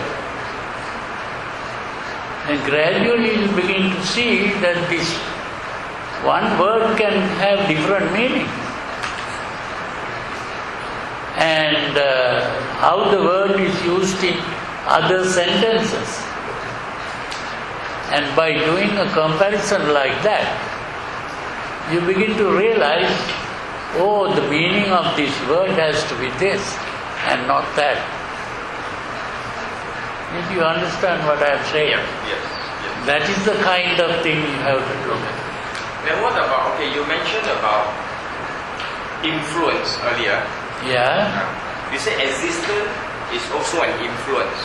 And gradually you begin to see that this one word can have different meanings. And how the word is used in other sentences. And by doing a comparison like that, you begin to realize, oh, the meaning of this word has to be this and not that. Did you understand what I am saying? Yes. That is the kind of thing you have to do. Then what about, you mentioned about influence earlier. Yeah? You say existence is also an influence.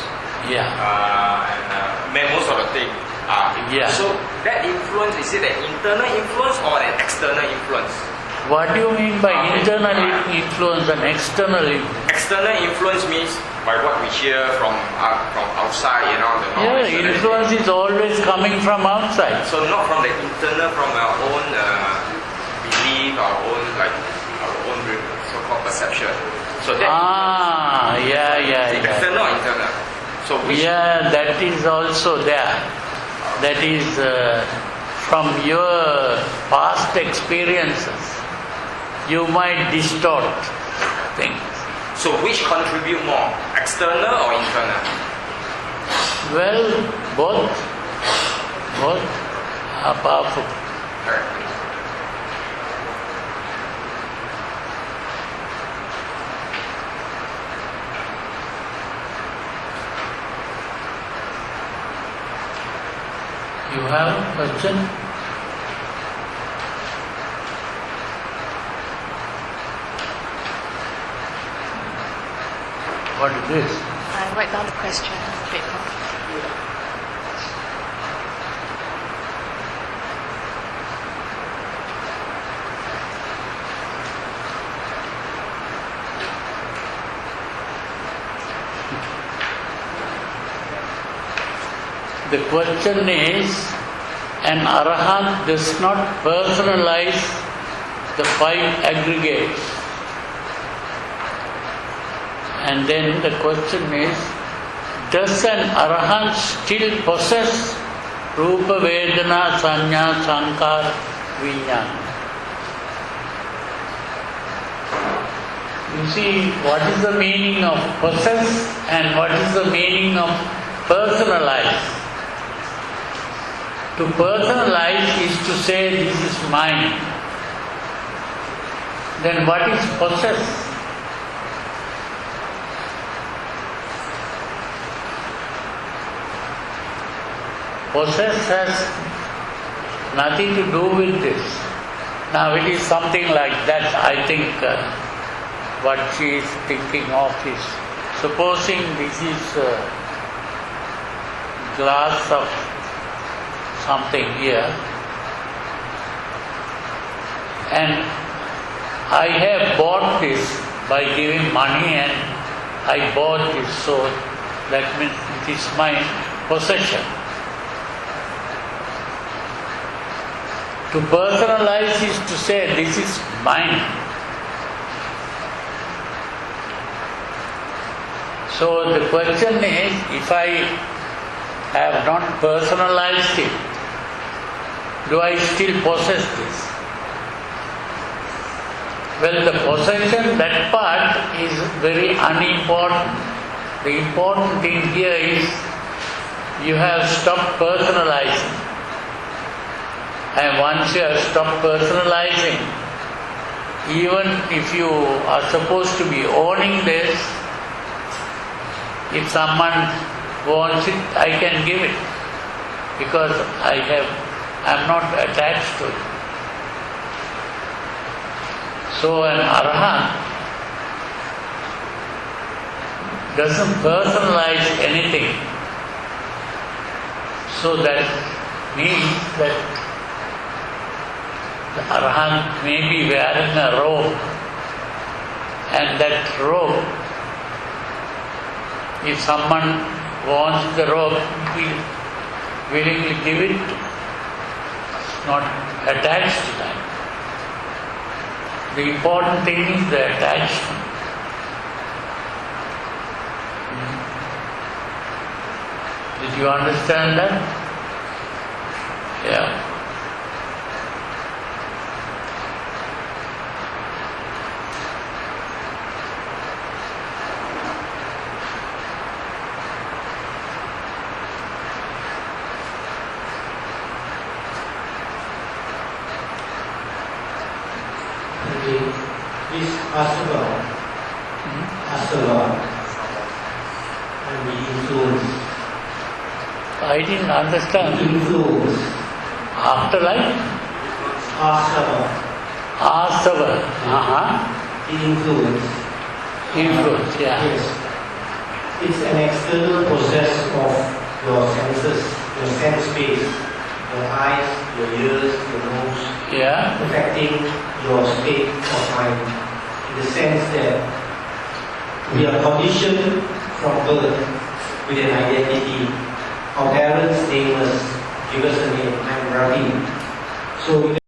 Yeah. And most of the things are influence. Yeah. So that influence, is it an internal influence or an external influence? What do you mean by internal influence and external influence? External influence means by what we hear from outside, the knowledge. Yeah, influence is always coming from outside. So not from the internal, from our own belief, our own so-called perception. So that external or internal. So that is also there. That is from your past experiences. You might distort things. So which contribute more, external or internal? Well, both are powerful. Correct. You have a question? What is this? I write down the question on the paper. The question is, an arahant does not personalize the five aggregates. And then the question is, does an arahant still possess Rupa, Vedana, Sanya, Sankar, Vijnana? You see, what is the meaning of possess and what is the meaning of personalize? To personalize is to say this is mine. Then what is possess? Possess has nothing to do with this. Now it is something like that. I think what she is thinking of is, supposing this is a glass of something here, and I have bought this by giving money, and I bought this, so that means it is my possession. To personalize is to say this is mine. So the question is, if I have not personalized it, do I still possess this? Well, the possession, that part is very unimportant. The important thing here is you have stopped personalizing. And once you have stopped personalizing, even if you are supposed to be owning this, if someone wants it, I can give it, because I'm not attached to it. So an arahant doesn't personalize anything. So that means that the arahant may be wearing a robe, and that robe, if someone wants the robe, he will willingly give it. It's not attached to that. The important thing is the attachment. Did you understand that? Yeah. This asava, and the influence. I didn't understand. Influence. Afterlife? Asava. Asava. The influence. Influence, yeah. Yes. It's an external process of your senses, your sense space, your eyes, your ears, your nose, Yeah. affecting your state of mind, in the sense that we are conditioned from birth with an identity. Our parents name us, give us a name, I'm Ravi. So